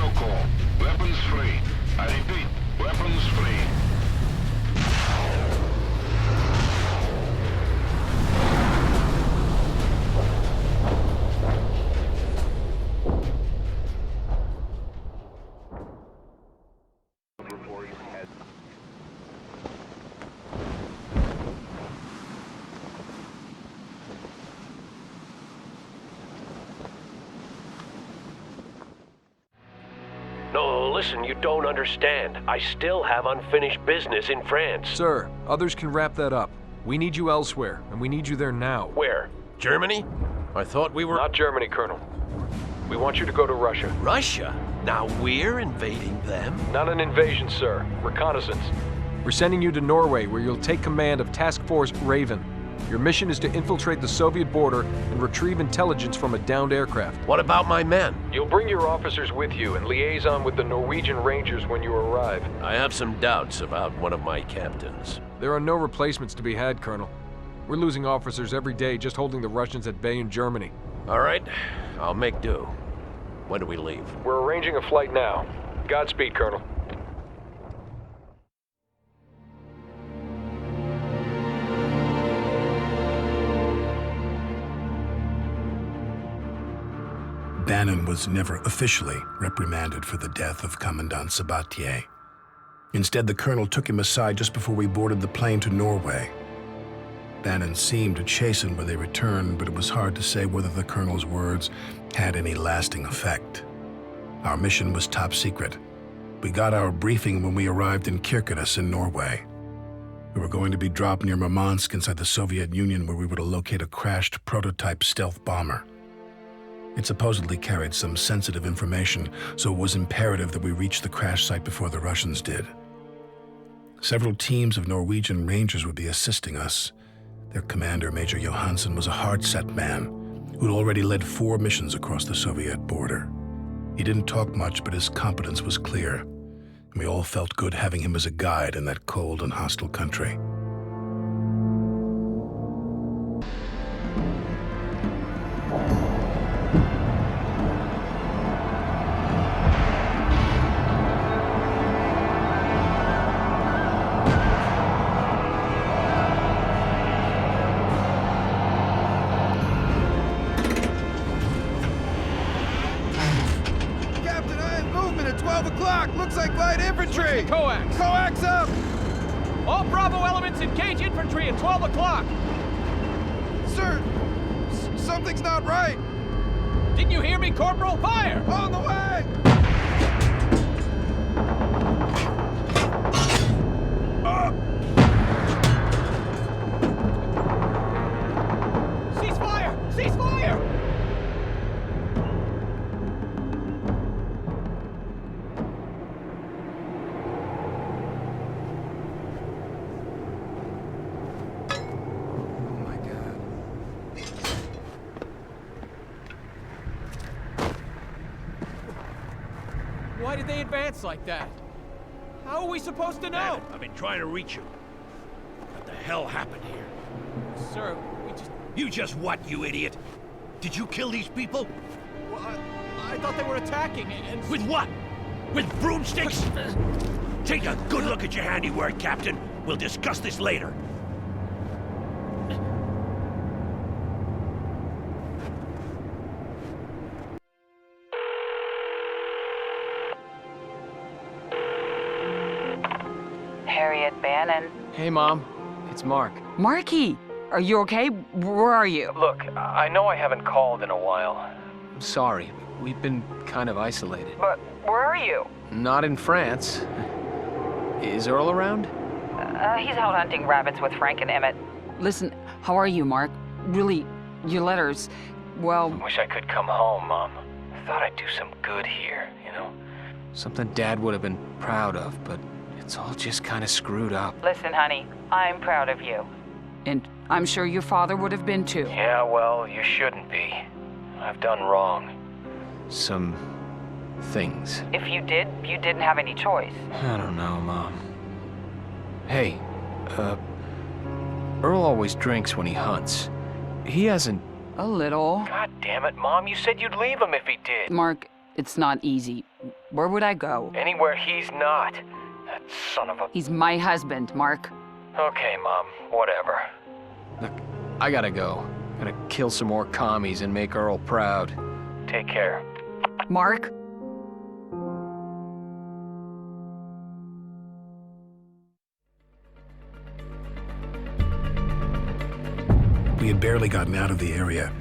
call. Weapons free. I repeat, weapons free. No, listen, you don't understand. I still have unfinished business in France. Sir, others can wrap that up. We need you elsewhere, and we need you there now. Where? Germany? I thought we were... Not Germany, Colonel. We want you to go to Russia. Russia? Now we're invading them? Not an invasion, sir. Reconnaissance. We're sending you to Norway, where you'll take command of Task Force Raven. Your mission is to infiltrate the Soviet border and retrieve intelligence from a downed aircraft. What about my men? You'll bring your officers with you and liaison with the Norwegian Rangers when you arrive. I have some doubts about one of my captains. There are no replacements to be had, Colonel. We're losing officers every day just holding the Russians at bay in Germany. All right, I'll make do. When do we leave? We're arranging a flight now. Godspeed, Colonel. Bannon was never officially reprimanded for the death of Commandant Sabatier. Instead, the colonel took him aside just before we boarded the plane to Norway. Bannon seemed to chasten when they returned, but it was hard to say whether the colonel's words had any lasting effect. Our mission was top secret. We got our briefing when we arrived in Kirkenes in Norway. We were going to be dropped near Murmansk inside the Soviet Union, where we were to locate a crashed prototype stealth bomber. It supposedly carried some sensitive information, so it was imperative that we reach the crash site before the Russians did. Several teams of Norwegian Rangers would be assisting us. Their commander, Major Johansson, was a hard-set man who'd already led 4 missions across the Soviet border. He didn't talk much, but his competence was clear, and we all felt good having him as a guide in that cold and hostile country. Coax! Coax up! All Bravo elements engage infantry at 12 o'clock! Sir, something's not right! Didn't you hear me, Corporal? Fire! On the way! Cease fire! Cease fire! Why did they advance like that? How are we supposed to know? I've been trying to reach you. What the hell happened here? Sir, we just... You just what, you idiot? Did you kill these people? Well, I thought they were attacking and... With what? With broomsticks? Take a good look at your handiwork, Captain. We'll discuss this later. Harriet Bannon. Hey, Mom. It's Mark. Marky, are you okay? Where are you? Look, I know I haven't called in a while. I'm sorry. We've been kind of isolated. But where are you? Not in France. Is Earl around? He's out hunting rabbits with Frank and Emmett. Listen, how are you, Mark? Really, your letters, well... Wish I could come home, Mom. Thought I'd do some good here, you know? Something Dad would have been proud of, but it's all just kind of screwed up. Listen, honey, I'm proud of you. And I'm sure your father would have been too. Yeah, well, you shouldn't be. I've done wrong. Some things. If you did, you didn't have any choice. I don't know, Mom. Hey, Earl always drinks when he hunts. He hasn't... A little. God damn it, Mom, you said you'd leave him if he did. Mark, it's not easy. Where would I go? Anywhere he's not. That son of a... He's my husband, Mark. Okay, Mom. Whatever. Look, I gotta go. Gotta kill some more commies and make Earl proud. Take care. Mark? We had barely gotten out of the area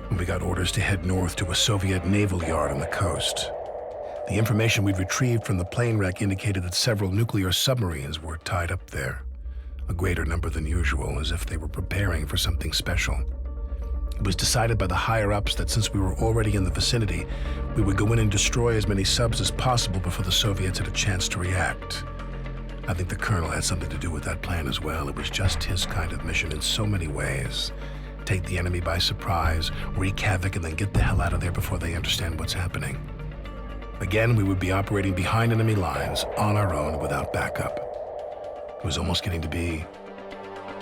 when we got orders to head north to a Soviet naval yard on the coast. The information we'd retrieved from the plane wreck indicated that several nuclear submarines were tied up there, a greater number than usual, as if they were preparing for something special. It was decided by the higher-ups that since we were already in the vicinity, we would go in and destroy as many subs as possible before the Soviets had a chance to react. I think the colonel had something to do with that plan as well. It was just his kind of mission in so many ways. Take the enemy by surprise, wreak havoc, and then get the hell out of there before they understand what's happening. Again, we would be operating behind enemy lines, on our own, without backup. It was almost getting to be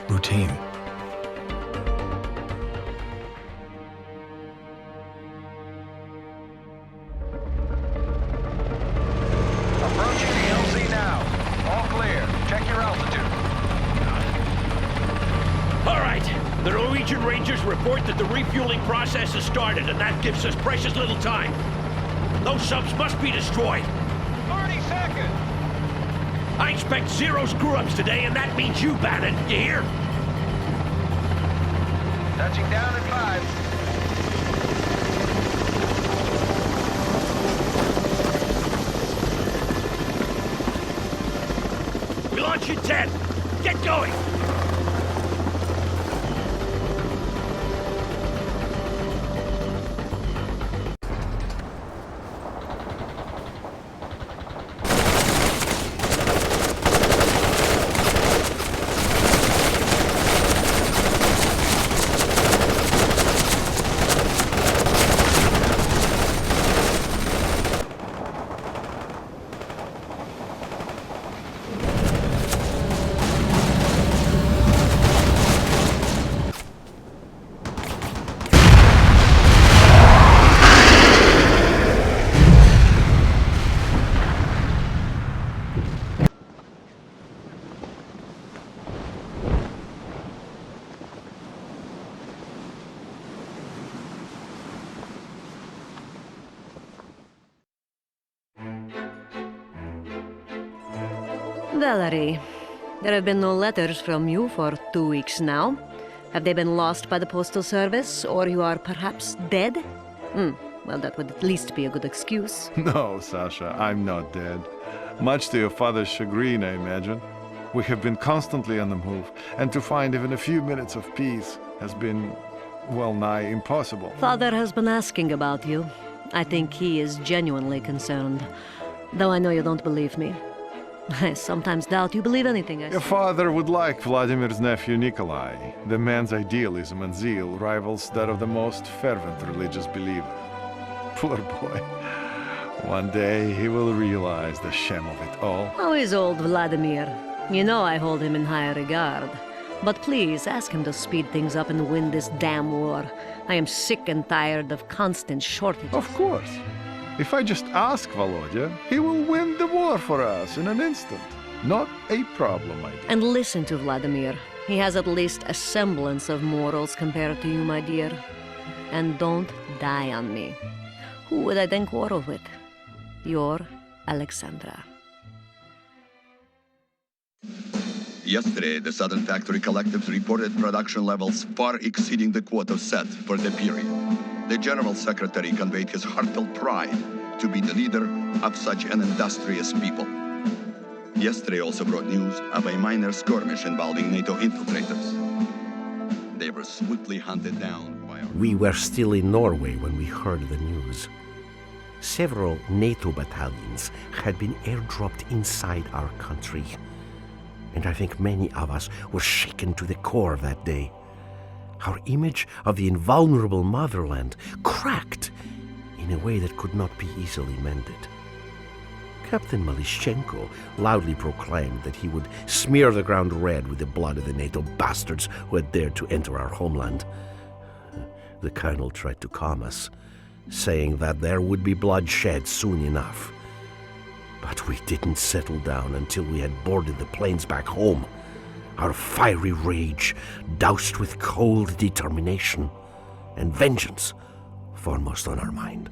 routine. Approaching the LZ now. All clear. Check your altitude. All right. The Norwegian Rangers report that the refueling process has started, and that gives us precious little time. Those subs must be destroyed. 30 seconds. I expect 0 screw-ups today, and that means you, Bannon. You hear? Touching down at 5. We launch in 10. Get going. Valerie, there have been no letters from you for 2 weeks now. Have they been lost by the postal service, or you are perhaps dead? Well, that would at least be a good excuse. No, Sasha, I'm not dead. Much to your father's chagrin, I imagine. We have been constantly on the move, and to find even a few minutes of peace has been, well nigh impossible. Father has been asking about you. I think he is genuinely concerned, though I know you don't believe me. I sometimes doubt you believe anything I say. Your father would like Vladimir's nephew Nikolai. The man's idealism and zeal rivals that of the most fervent religious believer. Poor boy. One day he will realize the shame of it all. How is old Vladimir? You know I hold him in high regard. But please, ask him to speed things up and win this damn war. I am sick and tired of constant shortages. Of course. If I just ask Volodya, he will win the war for us in an instant. Not a problem, my dear. And listen to Vladimir. He has at least a semblance of morals compared to you, my dear. And don't die on me. Who would I then quarrel with? Your Alexandra. Yesterday, the Southern Factory Collectives reported production levels far exceeding the quota set for the period. The General Secretary conveyed his heartfelt pride to be the leader of such an industrious people. Yesterday also brought news of a minor skirmish involving NATO infiltrators. They were swiftly hunted down by our... We were still in Norway when we heard the news. Several NATO battalions had been airdropped inside our country. And I think many of us were shaken to the core that day. Our image of the invulnerable motherland cracked in a way that could not be easily mended. Captain Malishchenko loudly proclaimed that he would smear the ground red with the blood of the NATO bastards who had dared to enter our homeland. The colonel tried to calm us, saying that there would be bloodshed soon enough. But we didn't settle down until we had boarded the planes back home, our fiery rage doused with cold determination and vengeance foremost on our mind.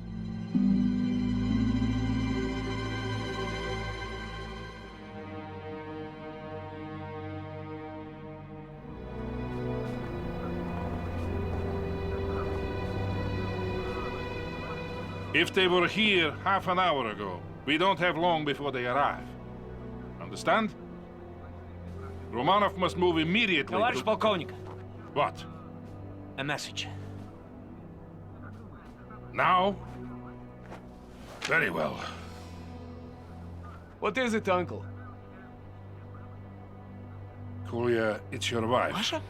If they were here half an hour ago, we don't have long before they arrive. Understand? Romanov must move immediately Товарищ полковник. What? A message. Now? Very well. What is it, Uncle? Kolya, it's your wife. Masha?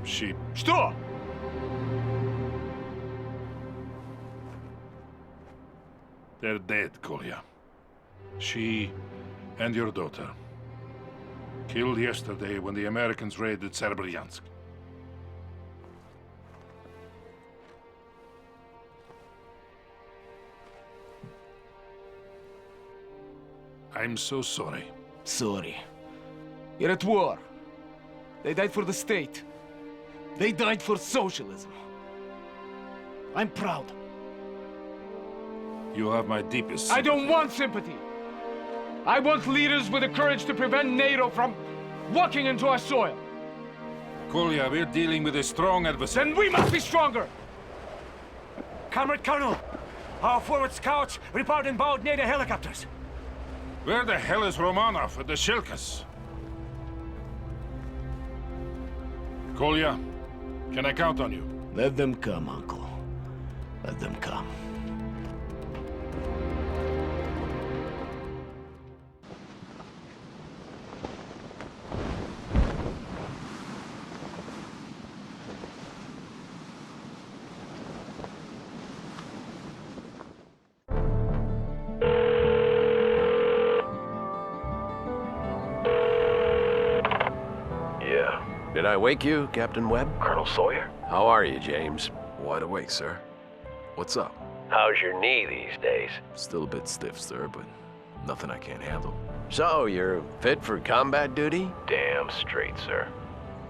She... Что? They're dead, Kolya. She and your daughter. Killed yesterday when the Americans raided Serbryansk. I'm so sorry. Sorry. You're at war. They died for the state. They died for socialism. I'm proud. You have my deepest I sympathy. don't want sympathy. I want leaders with the courage to prevent NATO from walking into our soil. Kolya, we're dealing with a strong adversary. Then we must be stronger. Comrade Colonel, our forward scouts report inbound NATO helicopters. Where the hell is Romanov with the Shilkas? Kolya, can I count on you? Let them come, Uncle. Let them come. Did I wake you, Captain Webb? Colonel Sawyer? How are you, James? Wide awake, sir. What's up? How's your knee these days? Still a bit stiff, sir, but nothing I can't handle. So, you're fit for combat duty? Damn straight, sir.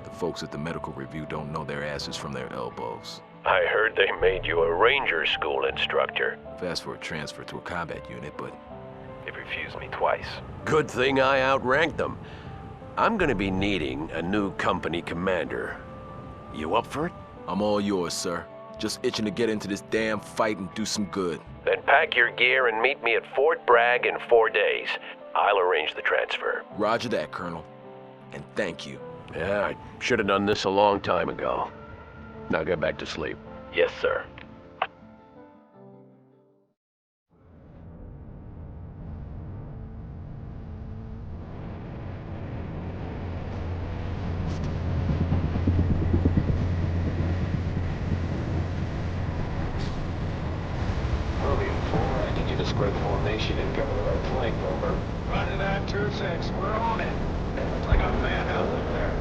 The folks at the medical review don't know their asses from their elbows. I heard they made you a ranger school instructor. I've asked for a transfer to a combat unit, but they've refused me twice. Good thing I outranked them. I'm gonna be needing a new company commander. You up for it? I'm all yours, sir. Just itching to get into this damn fight and do some good. Then pack your gear and meet me at Fort Bragg in 4 days. I'll arrange the transfer. Roger that, Colonel. And thank you. Yeah, I should have done this a long time ago. Now get back to sleep. Yes, sir. Spread formation and cover the right flank, over. Running on 2-6, we're on it. Like a man out there.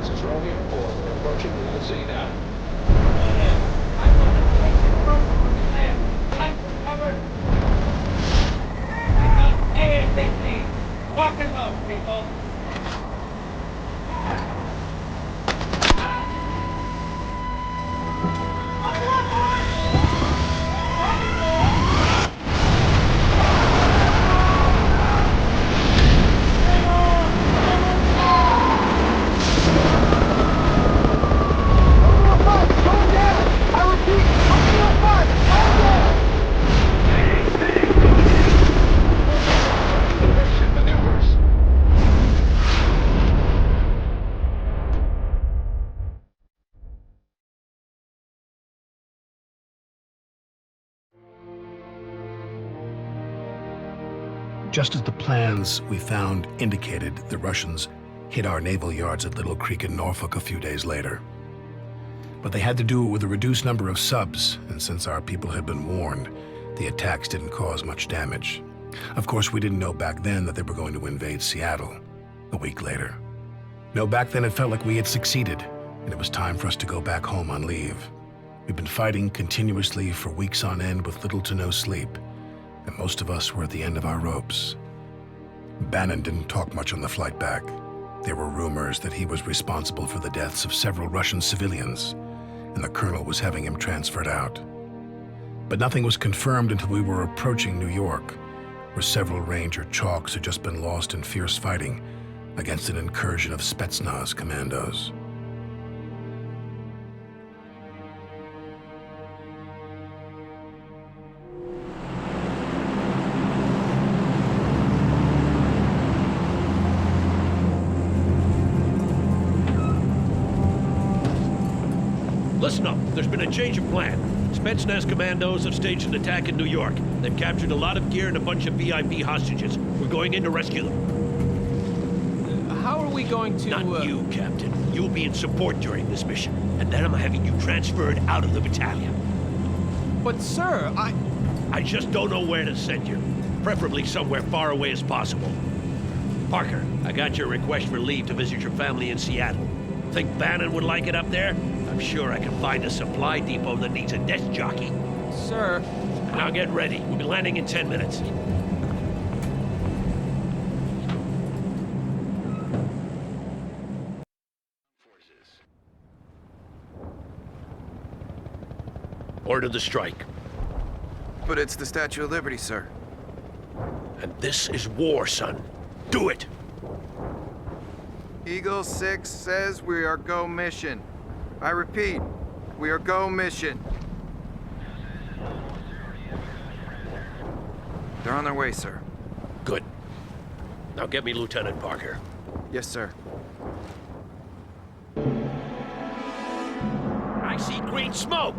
This is Romeo 4, we're approaching the sea now. ASAP! Walk him up, people! Just as the plans we found indicated, the Russians hit our naval yards at Little Creek in Norfolk a few days later. But they had to do it with a reduced number of subs, and since our people had been warned, the attacks didn't cause much damage. Of course, we didn't know back then that they were going to invade Seattle a week later. No, back then it felt like we had succeeded, and it was time for us to go back home on leave. We'd been fighting continuously for weeks on end with little to no sleep, and most of us were at the end of our ropes. Bannon didn't talk much on the flight back. There were rumors that he was responsible for the deaths of several Russian civilians, and the colonel was having him transferred out. But nothing was confirmed until we were approaching New York, where several Ranger chalks had just been lost in fierce fighting against an incursion of Spetsnaz commandos. Listen up, there's been a change of plan. Spetsnaz commandos have staged an attack in New York. They've captured a lot of gear and a bunch of VIP hostages. We're going in to rescue them. How are we going to... Not you, Captain. You'll be in support during this mission. And then I'm having you transferred out of the battalion. But sir, I just don't know where to send you. Preferably somewhere far away as possible. Parker, I got your request for leave to visit your family in Seattle. Think Bannon would like it up there? I'm sure I can find a supply depot that needs a desk jockey. Sir. Now get ready. We'll be landing in 10 minutes. Order the strike. But it's the Statue of Liberty, sir. And this is war, son. Do it! Eagle 6 says we are go mission. I repeat, we are go mission. They're on their way, sir. Good. Now get me Lieutenant Parker. Yes, sir. I see green smoke!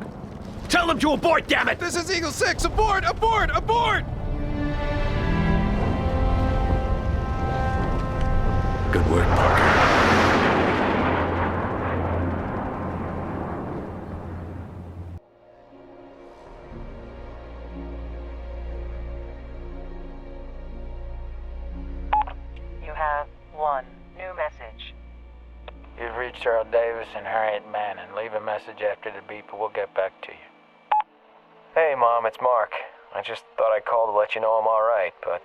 Tell them to abort, damn it! This is Eagle 6! Abort! Abort! Abort! Good work, Parker. You have one new message. You've reached Charles Davis and Harriet Bannon. Leave a message after the beep and we'll get back to you. Hey, Mom, it's Mark. I just thought I'd call to let you know I'm alright, but,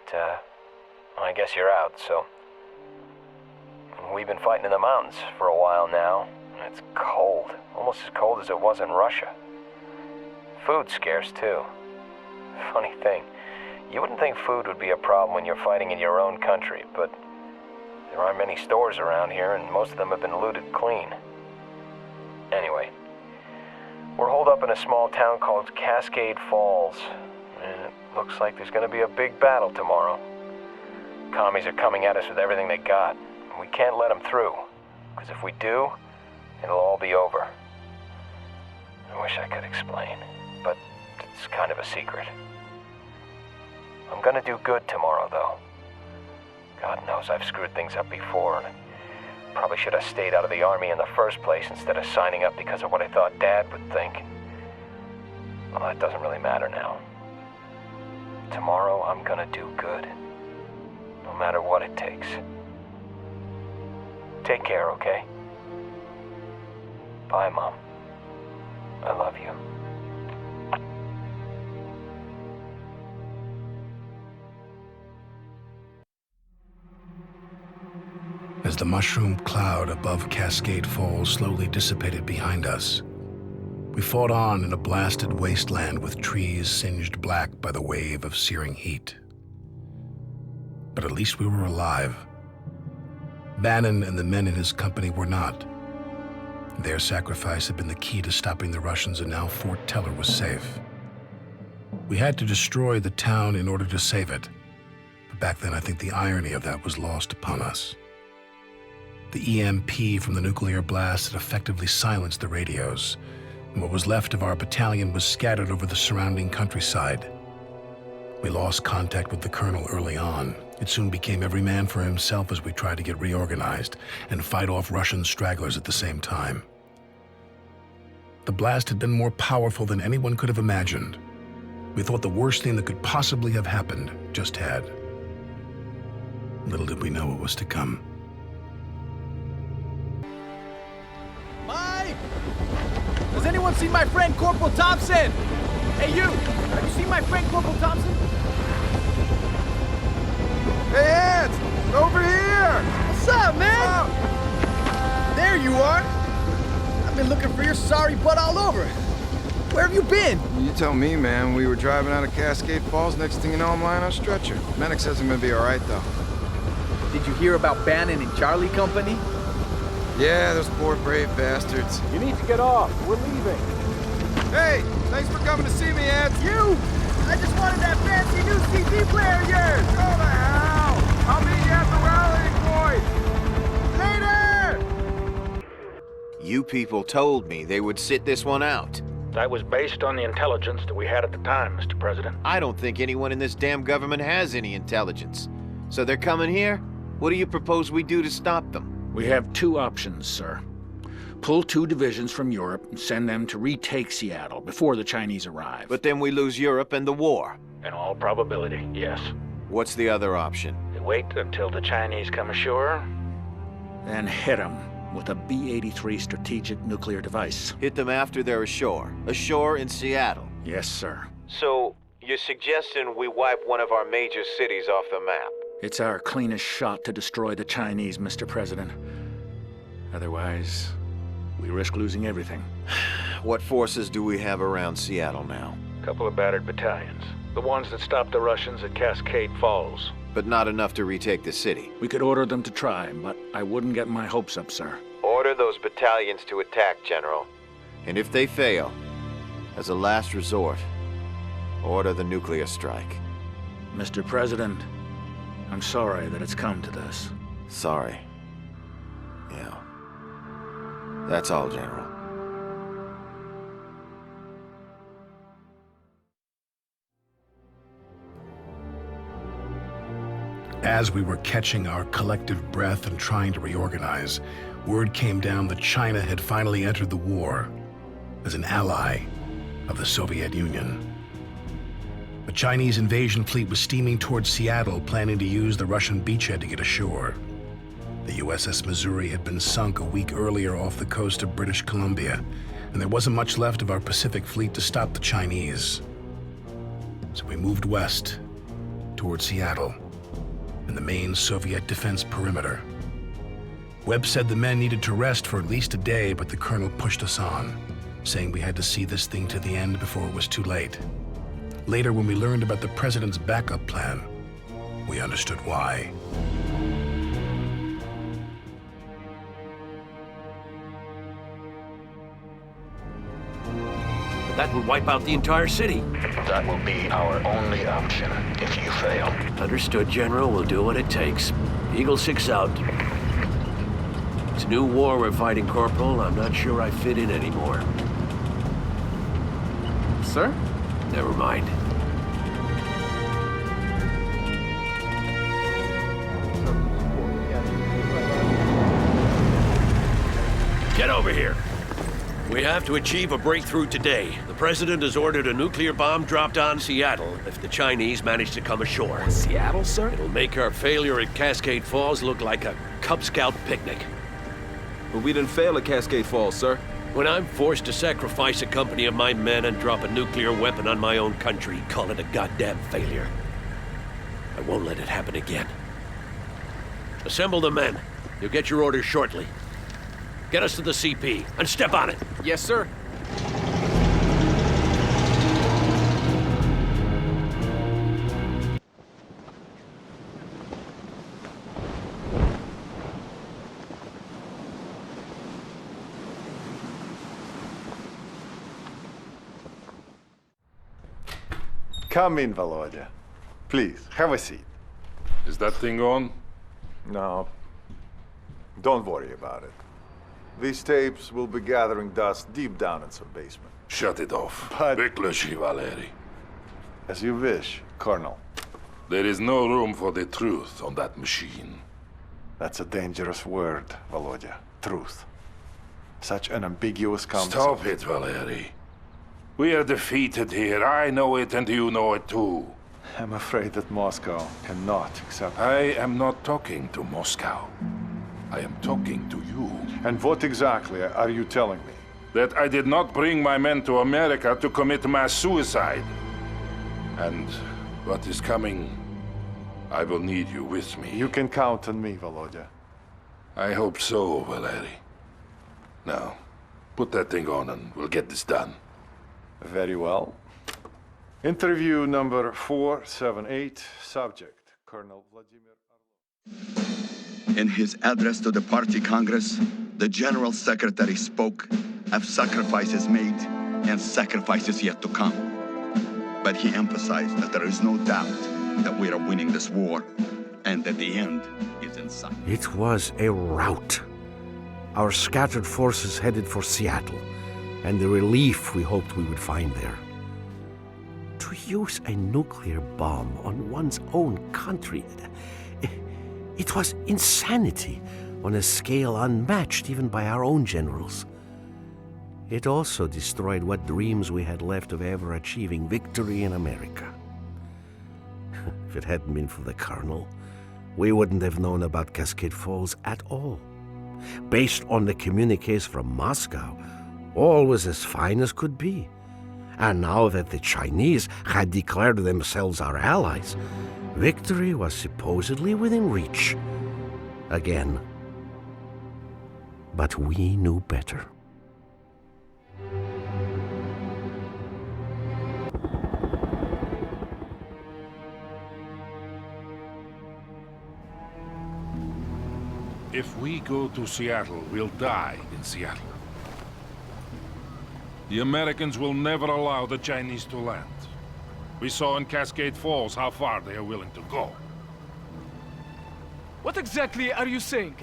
I guess you're out, so... We've been fighting in the mountains for a while now. It's cold. Almost as cold as it was in Russia. Food's scarce, too. Funny thing, you wouldn't think food would be a problem when you're fighting in your own country, but there aren't many stores around here, and most of them have been looted clean. Anyway, we're holed up in a small town called Cascade Falls, and it looks like there's gonna be a big battle tomorrow. Commies are coming at us with everything they got. We can't let them through, because if we do, it'll all be over. I wish I could explain, but it's kind of a secret. I'm gonna do good tomorrow, though. God knows I've screwed things up before, and I probably should have stayed out of the Army in the first place instead of signing up because of what I thought Dad would think. Well, that doesn't really matter now. Tomorrow, I'm gonna do good, no matter what it takes. Take care, okay? Bye, Mom. I love you. As the mushroom cloud above Cascade Falls slowly dissipated behind us, we fought on in a blasted wasteland with trees singed black by the wave of searing heat. But at least we were alive. Bannon and the men in his company were not. Their sacrifice had been the key to stopping the Russians, and now Fort Teller was safe. We had to destroy the town in order to save it. But back then, I think the irony of that was lost upon us. The EMP from the nuclear blast had effectively silenced the radios, and what was left of our battalion was scattered over the surrounding countryside. We lost contact with the colonel early on. It soon became every man for himself as we tried to get reorganized and fight off Russian stragglers at the same time. The blast had been more powerful than anyone could have imagined. We thought the worst thing that could possibly have happened just had. Little did we know what was to come. Mike! Has anyone seen my friend Corporal Thompson? Hey, you! Have you seen my friend Corporal Thompson? Over here! What's up, man? There you are. I've been looking for your sorry butt all over. Where have you been? You tell me, man. We were driving out of Cascade Falls. Next thing you know, I'm lying on a stretcher. Medic says I'm gonna be all right, though. Did you hear about Bannon and Charlie Company? Yeah, those poor brave bastards. You need to get off. We're leaving. Hey, thanks for coming to see me, Ed. You! I just wanted that fancy new CD player of yours! Go to hell! I'll meet you at the rallying point! Later! You people told me they would sit this one out. That was based on the intelligence that we had at the time, Mr. President. I don't think anyone in this damn government has any intelligence. So they're coming here? What do you propose we do to stop them? We have two options, sir. Pull 2 divisions from Europe and send them to retake Seattle before the Chinese arrive. But then we lose Europe and the war. In all probability, yes. What's the other option? We wait until the Chinese come ashore, then hit them with a B-83 strategic nuclear device. Hit them after they're ashore. Ashore in Seattle. Yes, sir. So, you're suggesting we wipe one of our major cities off the map? It's our cleanest shot to destroy the Chinese, Mr. President. Otherwise, we risk losing everything. What forces do we have around Seattle now? A couple of battered battalions. The ones that stopped the Russians at Cascade Falls. But not enough to retake the city. We could order them to try, but I wouldn't get my hopes up, sir. Order those battalions to attack, General. And if they fail, as a last resort, order the nuclear strike. Mr. President, I'm sorry that it's come to this. Sorry. Yeah. That's all, General. As we were catching our collective breath and trying to reorganize, word came down that China had finally entered the war as an ally of the Soviet Union. The Chinese invasion fleet was steaming towards Seattle, planning to use the Russian beachhead to get ashore. The USS Missouri had been sunk a week earlier off the coast of British Columbia, and there wasn't much left of our Pacific fleet to stop the Chinese. So we moved west towards Seattle and the main Soviet defense perimeter. Webb said the men needed to rest for at least a day, but the colonel pushed us on, saying we had to see this thing to the end before it was too late. Later, when we learned about the president's backup plan, we understood why. That will wipe out the entire city. That will be our only option if you fail. Understood, General. We'll do what it takes. Eagle 6 out. It's a new war we're fighting, Corporal. I'm not sure I fit in anymore. Sir? Never mind. Get over here. We have to achieve a breakthrough today. The President has ordered a nuclear bomb dropped on Seattle if the Chinese manage to come ashore. Seattle, sir? It'll make our failure at Cascade Falls look like a Cub Scout picnic. But we didn't fail at Cascade Falls, sir. When I'm forced to sacrifice a company of my men and drop a nuclear weapon on my own country, call it a goddamn failure. I won't let it happen again. Assemble the men. You'll get your orders shortly. Get us to the CP, and step on it. Yes, sir. Come in, Volodya. Please, have a seat. Is that thing on? No. Don't worry about it. These tapes will be gathering dust deep down in some basement. Shut it off. But... Vyključi, Valeri. As you wish, Colonel. There is no room for the truth on that machine. That's a dangerous word, Volodya. Truth. Such an ambiguous concept. Stop it, Valeri. We are defeated here. I know it and you know it too. I'm afraid that Moscow cannot accept... I am not talking to Moscow. I am talking to you. And what exactly are you telling me? That I did not bring my men to America to commit mass suicide. And what is coming I will need you with me. You can count on me, Volodya. I hope so, Valery. Now, put that thing on and we'll get this done. Very well. Interview number 478, subject, Colonel Vladimir Orlov. In his address to the party congress, the General Secretary spoke of sacrifices made and sacrifices yet to come. But he emphasized that there is no doubt that we are winning this war and that the end is in sight. It was a rout. Our scattered forces headed for Seattle, and the relief we hoped we would find there. To use a nuclear bomb on one's own country, it was insanity on a scale unmatched even by our own generals. It also destroyed what dreams we had left of ever achieving victory in America. If it hadn't been for the Colonel, we wouldn't have known about Cascade Falls at all. Based on the communiques from Moscow, all was as fine as could be. And now that the Chinese had declared themselves our allies, victory was supposedly within reach. Again. But we knew better. If we go to Seattle, we'll die in Seattle. The Americans will never allow the Chinese to land. We saw in Cascade Falls how far they are willing to go. What exactly are you saying?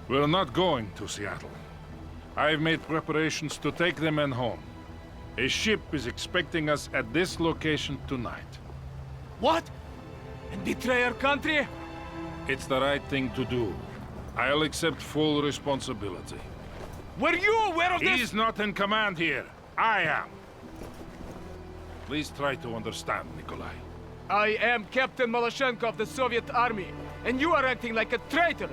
We're not going to Seattle. I've made preparations to take the men home. A ship is expecting us at this location tonight. What? And betray our country? It's the right thing to do. I'll accept full responsibility. Were you aware of this? He's not in command here. I am. Please try to understand, Nikolai. I am Captain Maloshenko of the Soviet Army, and you are acting like a traitor.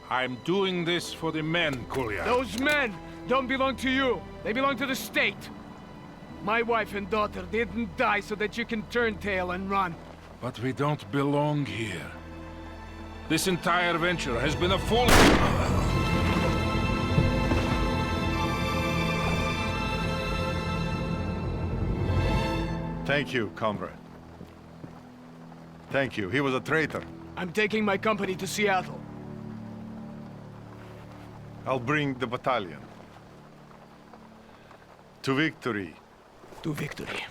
I'm doing this for the men, Kolya. Those men don't belong to you. They belong to the state. My wife and daughter didn't die so that you can turn tail and run. But we don't belong here. This entire venture has been a full... Thank you, comrade. Thank you. He was a traitor. I'm taking my company to Seattle. I'll bring the battalion. To victory. To victory.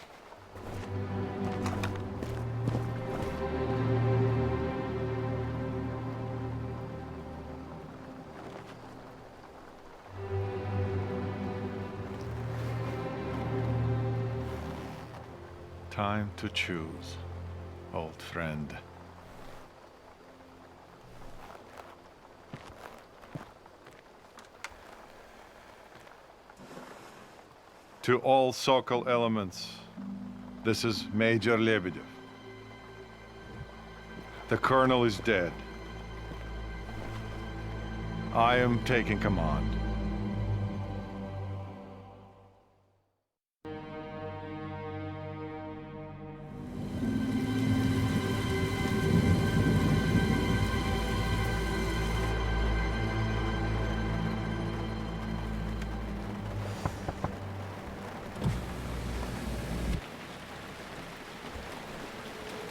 Time to choose, old friend. To all Sokol elements, this is Major Lebedev. The Colonel is dead. I am taking command.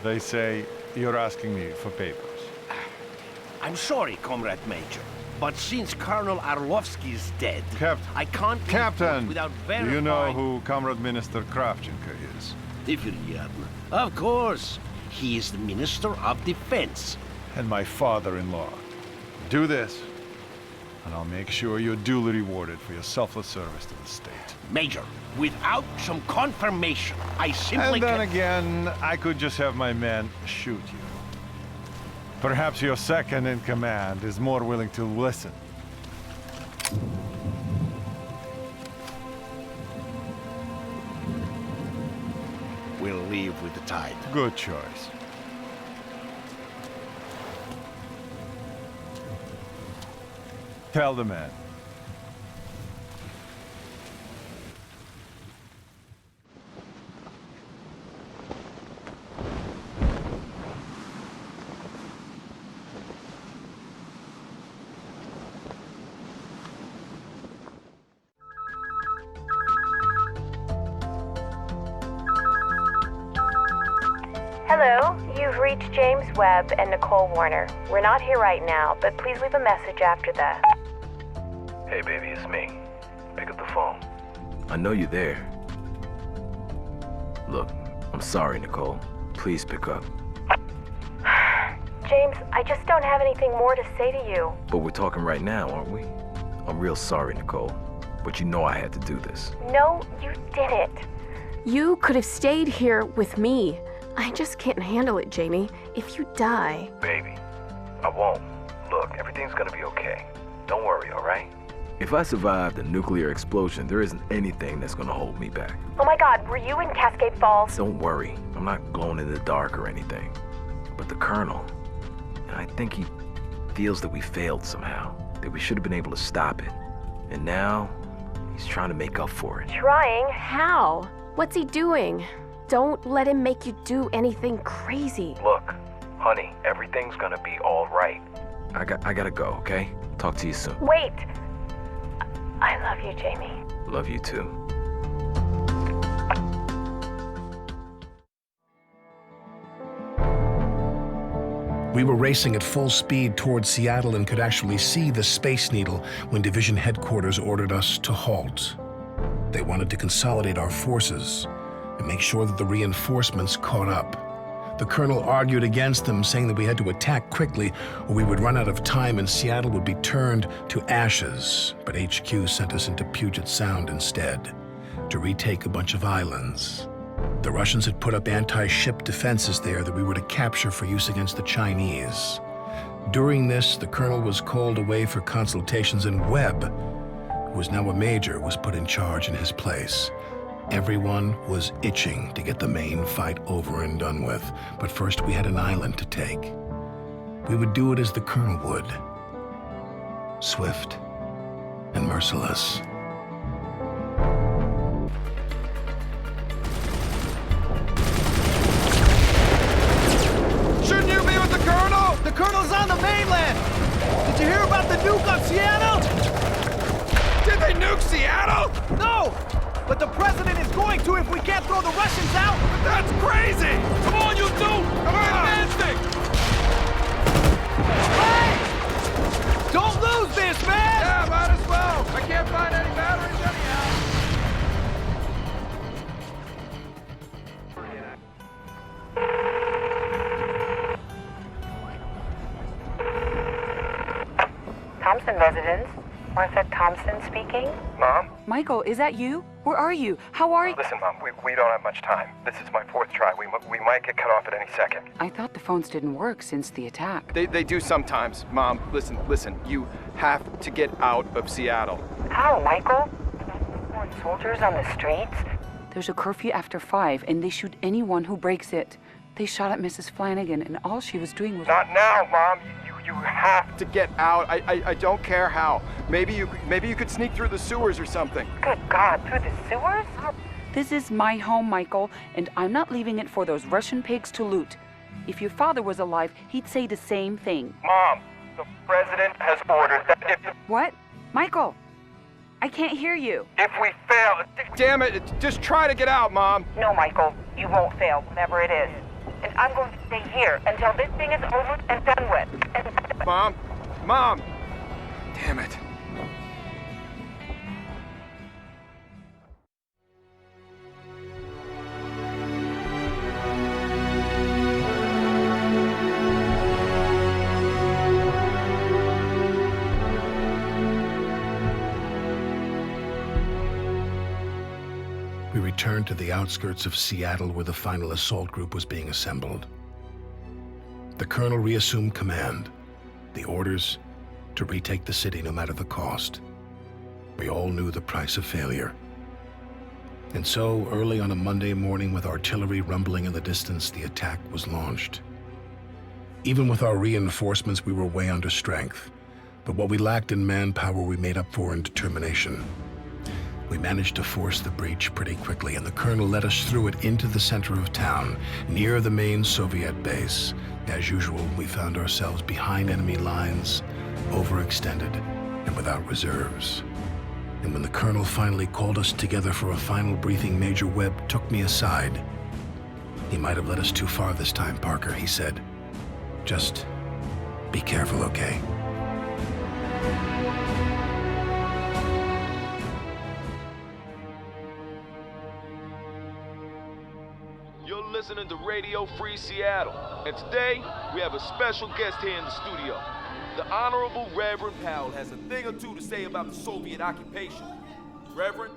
They say you're asking me for papers. I'm sorry, Comrade Major, but since Colonel Arlovsky is dead, I can't... Captain! Without Do verifying... you know who Comrade Minister Kravchenko is? Of course. He is the Minister of Defense. And my father-in-law. Do this, and I'll make sure you're duly rewarded for your selfless service to the state. Major, without some confirmation, I simply And then again, I could just have my men shoot you. Perhaps your second in command is more willing to listen. We'll leave with the tide. Good choice. Tell the men. Hello, you've reached James Webb and Nicole Warner. We're not here right now, but please leave a message after the... Hey, baby, it's me. Pick up the phone. I know you're there. Look, I'm sorry, Nicole. Please pick up. James, I just don't have anything more to say to you. But we're talking right now, aren't we? I'm real sorry, Nicole. But you know I had to do this. No, you didn't. You could have stayed here with me. I just can't handle it, Jamie. If you die... Baby, I won't. Look, everything's gonna be okay. Don't worry, all right? If I survive the nuclear explosion, there isn't anything that's gonna hold me back. Oh my God, were you in Cascade Falls? Don't worry. I'm not glowing in the dark or anything. But the Colonel, I think he feels that we failed somehow. That we should have been able to stop it. And now, he's trying to make up for it. Trying? How? What's he doing? Don't let him make you do anything crazy. Look, honey, everything's gonna be all right. I gotta go, okay? Talk to you soon. Wait. I love you, Jamie. Love you too. We were racing at full speed towards Seattle and could actually see the Space Needle when Division Headquarters ordered us to halt. They wanted to consolidate our forces and make sure that the reinforcements caught up. The Colonel argued against them, saying that we had to attack quickly or we would run out of time and Seattle would be turned to ashes. But HQ sent us into Puget Sound instead to retake a bunch of islands. The Russians had put up anti-ship defenses there that we were to capture for use against the Chinese. During this, the Colonel was called away for consultations, and Webb, who was now a major, was put in charge in his place. Everyone was itching to get the main fight over and done with, but first we had an island to take. We would do it as the Colonel would. Swift and merciless. Shouldn't you be with the Colonel? The Colonel's on the mainland! Did you hear about the nuke on Seattle? Did they nuke Seattle? No! But the President is going to if we can't throw the Russians out! But that's crazy! Come on, you two! Come on, advancing! Hey! Don't lose this, man! Yeah, might as well. I can't find any batteries anyhow. Thompson residence. Martha Thompson speaking. Mom? Michael, is that you? Where are you? How are you? Listen, Mom, we don't have much time. This is my fourth try. We might get cut off at any second. I thought the phones didn't work since the attack. They do sometimes. Mom, listen. You have to get out of Seattle. How, Michael? More soldiers on the streets? There's a curfew after 5, and they shoot anyone who breaks it. They shot at Mrs. Flanagan, and all she was doing was... Not now, Mom. You have to get out. I don't care how. Maybe you could sneak through the sewers or something. Good God, through the sewers? This is my home, Michael, and I'm not leaving it for those Russian pigs to loot. If your father was alive, he'd say the same thing. Mom, the President has ordered that if... What? Michael, I can't hear you. If we fail... Damn it, just try to get out, Mom. No, Michael, you won't fail, whatever it is. And I'm going to stay here until this thing is over and done with. Mom! Damn it. We returned to the outskirts of Seattle where the final assault group was being assembled. The Colonel reassumed command. The orders to retake the city no matter the cost. We all knew the price of failure. And so, early on a Monday morning with artillery rumbling in the distance, the attack was launched. Even with our reinforcements, we were way under strength. But what we lacked in manpower, we made up for in determination. We managed to force the breach pretty quickly, and the Colonel led us through it into the center of town, near the main Soviet base. As usual, we found ourselves behind enemy lines, overextended, and without reserves. And when the Colonel finally called us together for a final briefing, Major Webb took me aside. He might have led us too far this time, Parker, he said. Just be careful, okay? You're listening to Radio Free Seattle, and today we have a special guest here in the studio. The Honorable Reverend Powell has a thing or two to say about the Soviet occupation. Reverend?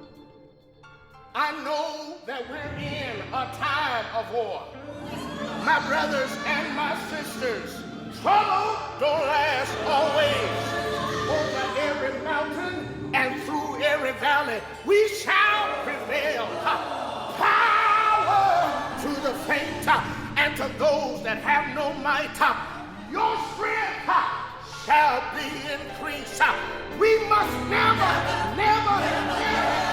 I know that we're in a time of war. My brothers and my sisters, trouble don't last always. Over every mountain and through every valley, we shall prevail. Power to the faint and to those that have no might. Your strength shall be increased. We must never, never, never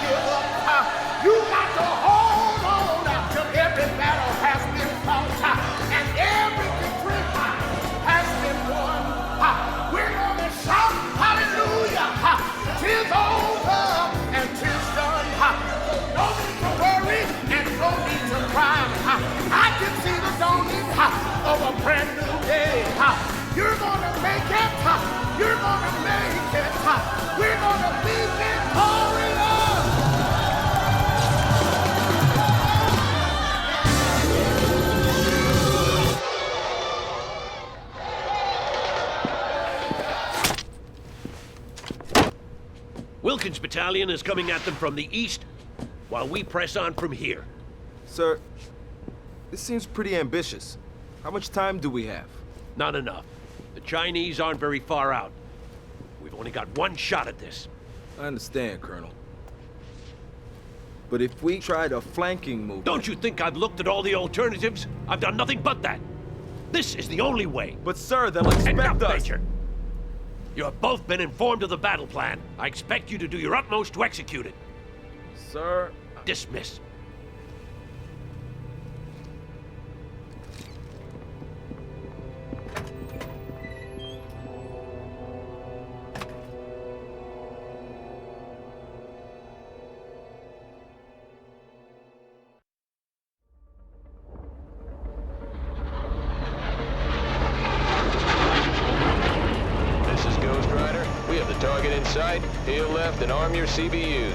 give up. You got to hold on till every battle has been fought and every victory has been won. We're going to shout hallelujah. 'Tis over and 'tis done. So no need to worry and no need to cry. I can see the dawning of a brand new day. You're going to make it. You're going to make it. We're going to be victorious. Wilkins' battalion is coming at them from the east, while we press on from here. Sir, this seems pretty ambitious. How much time do we have? Not enough. The Chinese aren't very far out. We've only got one shot at this. I understand, Colonel. But if we tried a flanking move... Don't you think I've looked at all the alternatives? I've done nothing but that. This is the only way. But sir, they'll expect us... Major. You have both been informed of the battle plan. I expect you to do your utmost to execute it. Sir... Dismiss. Target in sight, heel left, and arm your CBUs.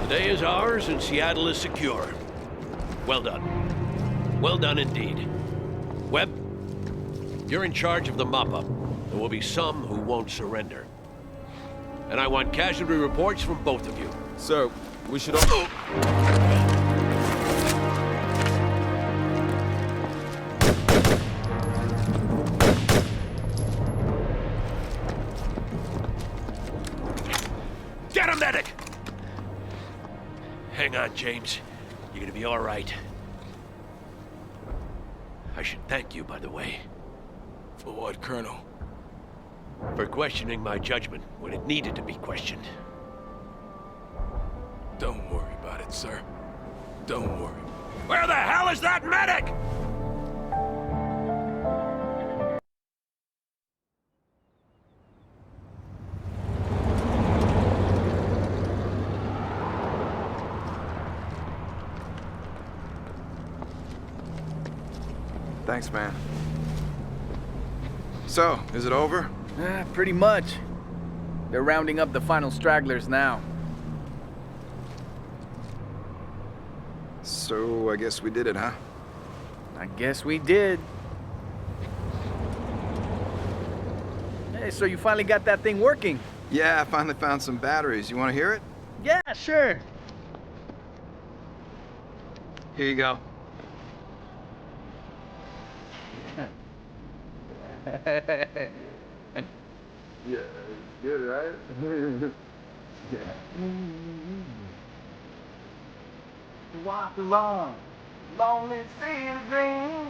The day is ours and Seattle is secure. Well done. Well done indeed. Webb, you're in charge of the mop-up. There will be some who won't surrender. And I want casualty reports from both of you. Sir, we should all... Get him, medic! Hang on, James. You're gonna be all right. I should thank you, by the way. For what, Colonel? For questioning my judgment when it needed to be questioned. Don't worry about it, sir. Don't worry. Where the hell is that medic? Thanks, man. So, is it over? Pretty much. They're rounding up the final stragglers now. So, I guess we did it, huh? I guess we did. Hey, so you finally got that thing working? Yeah, I finally found some batteries. You want to hear it? Yeah, sure. Here you go. Yeah, good, right? Yeah. Walk along, lonely city dream.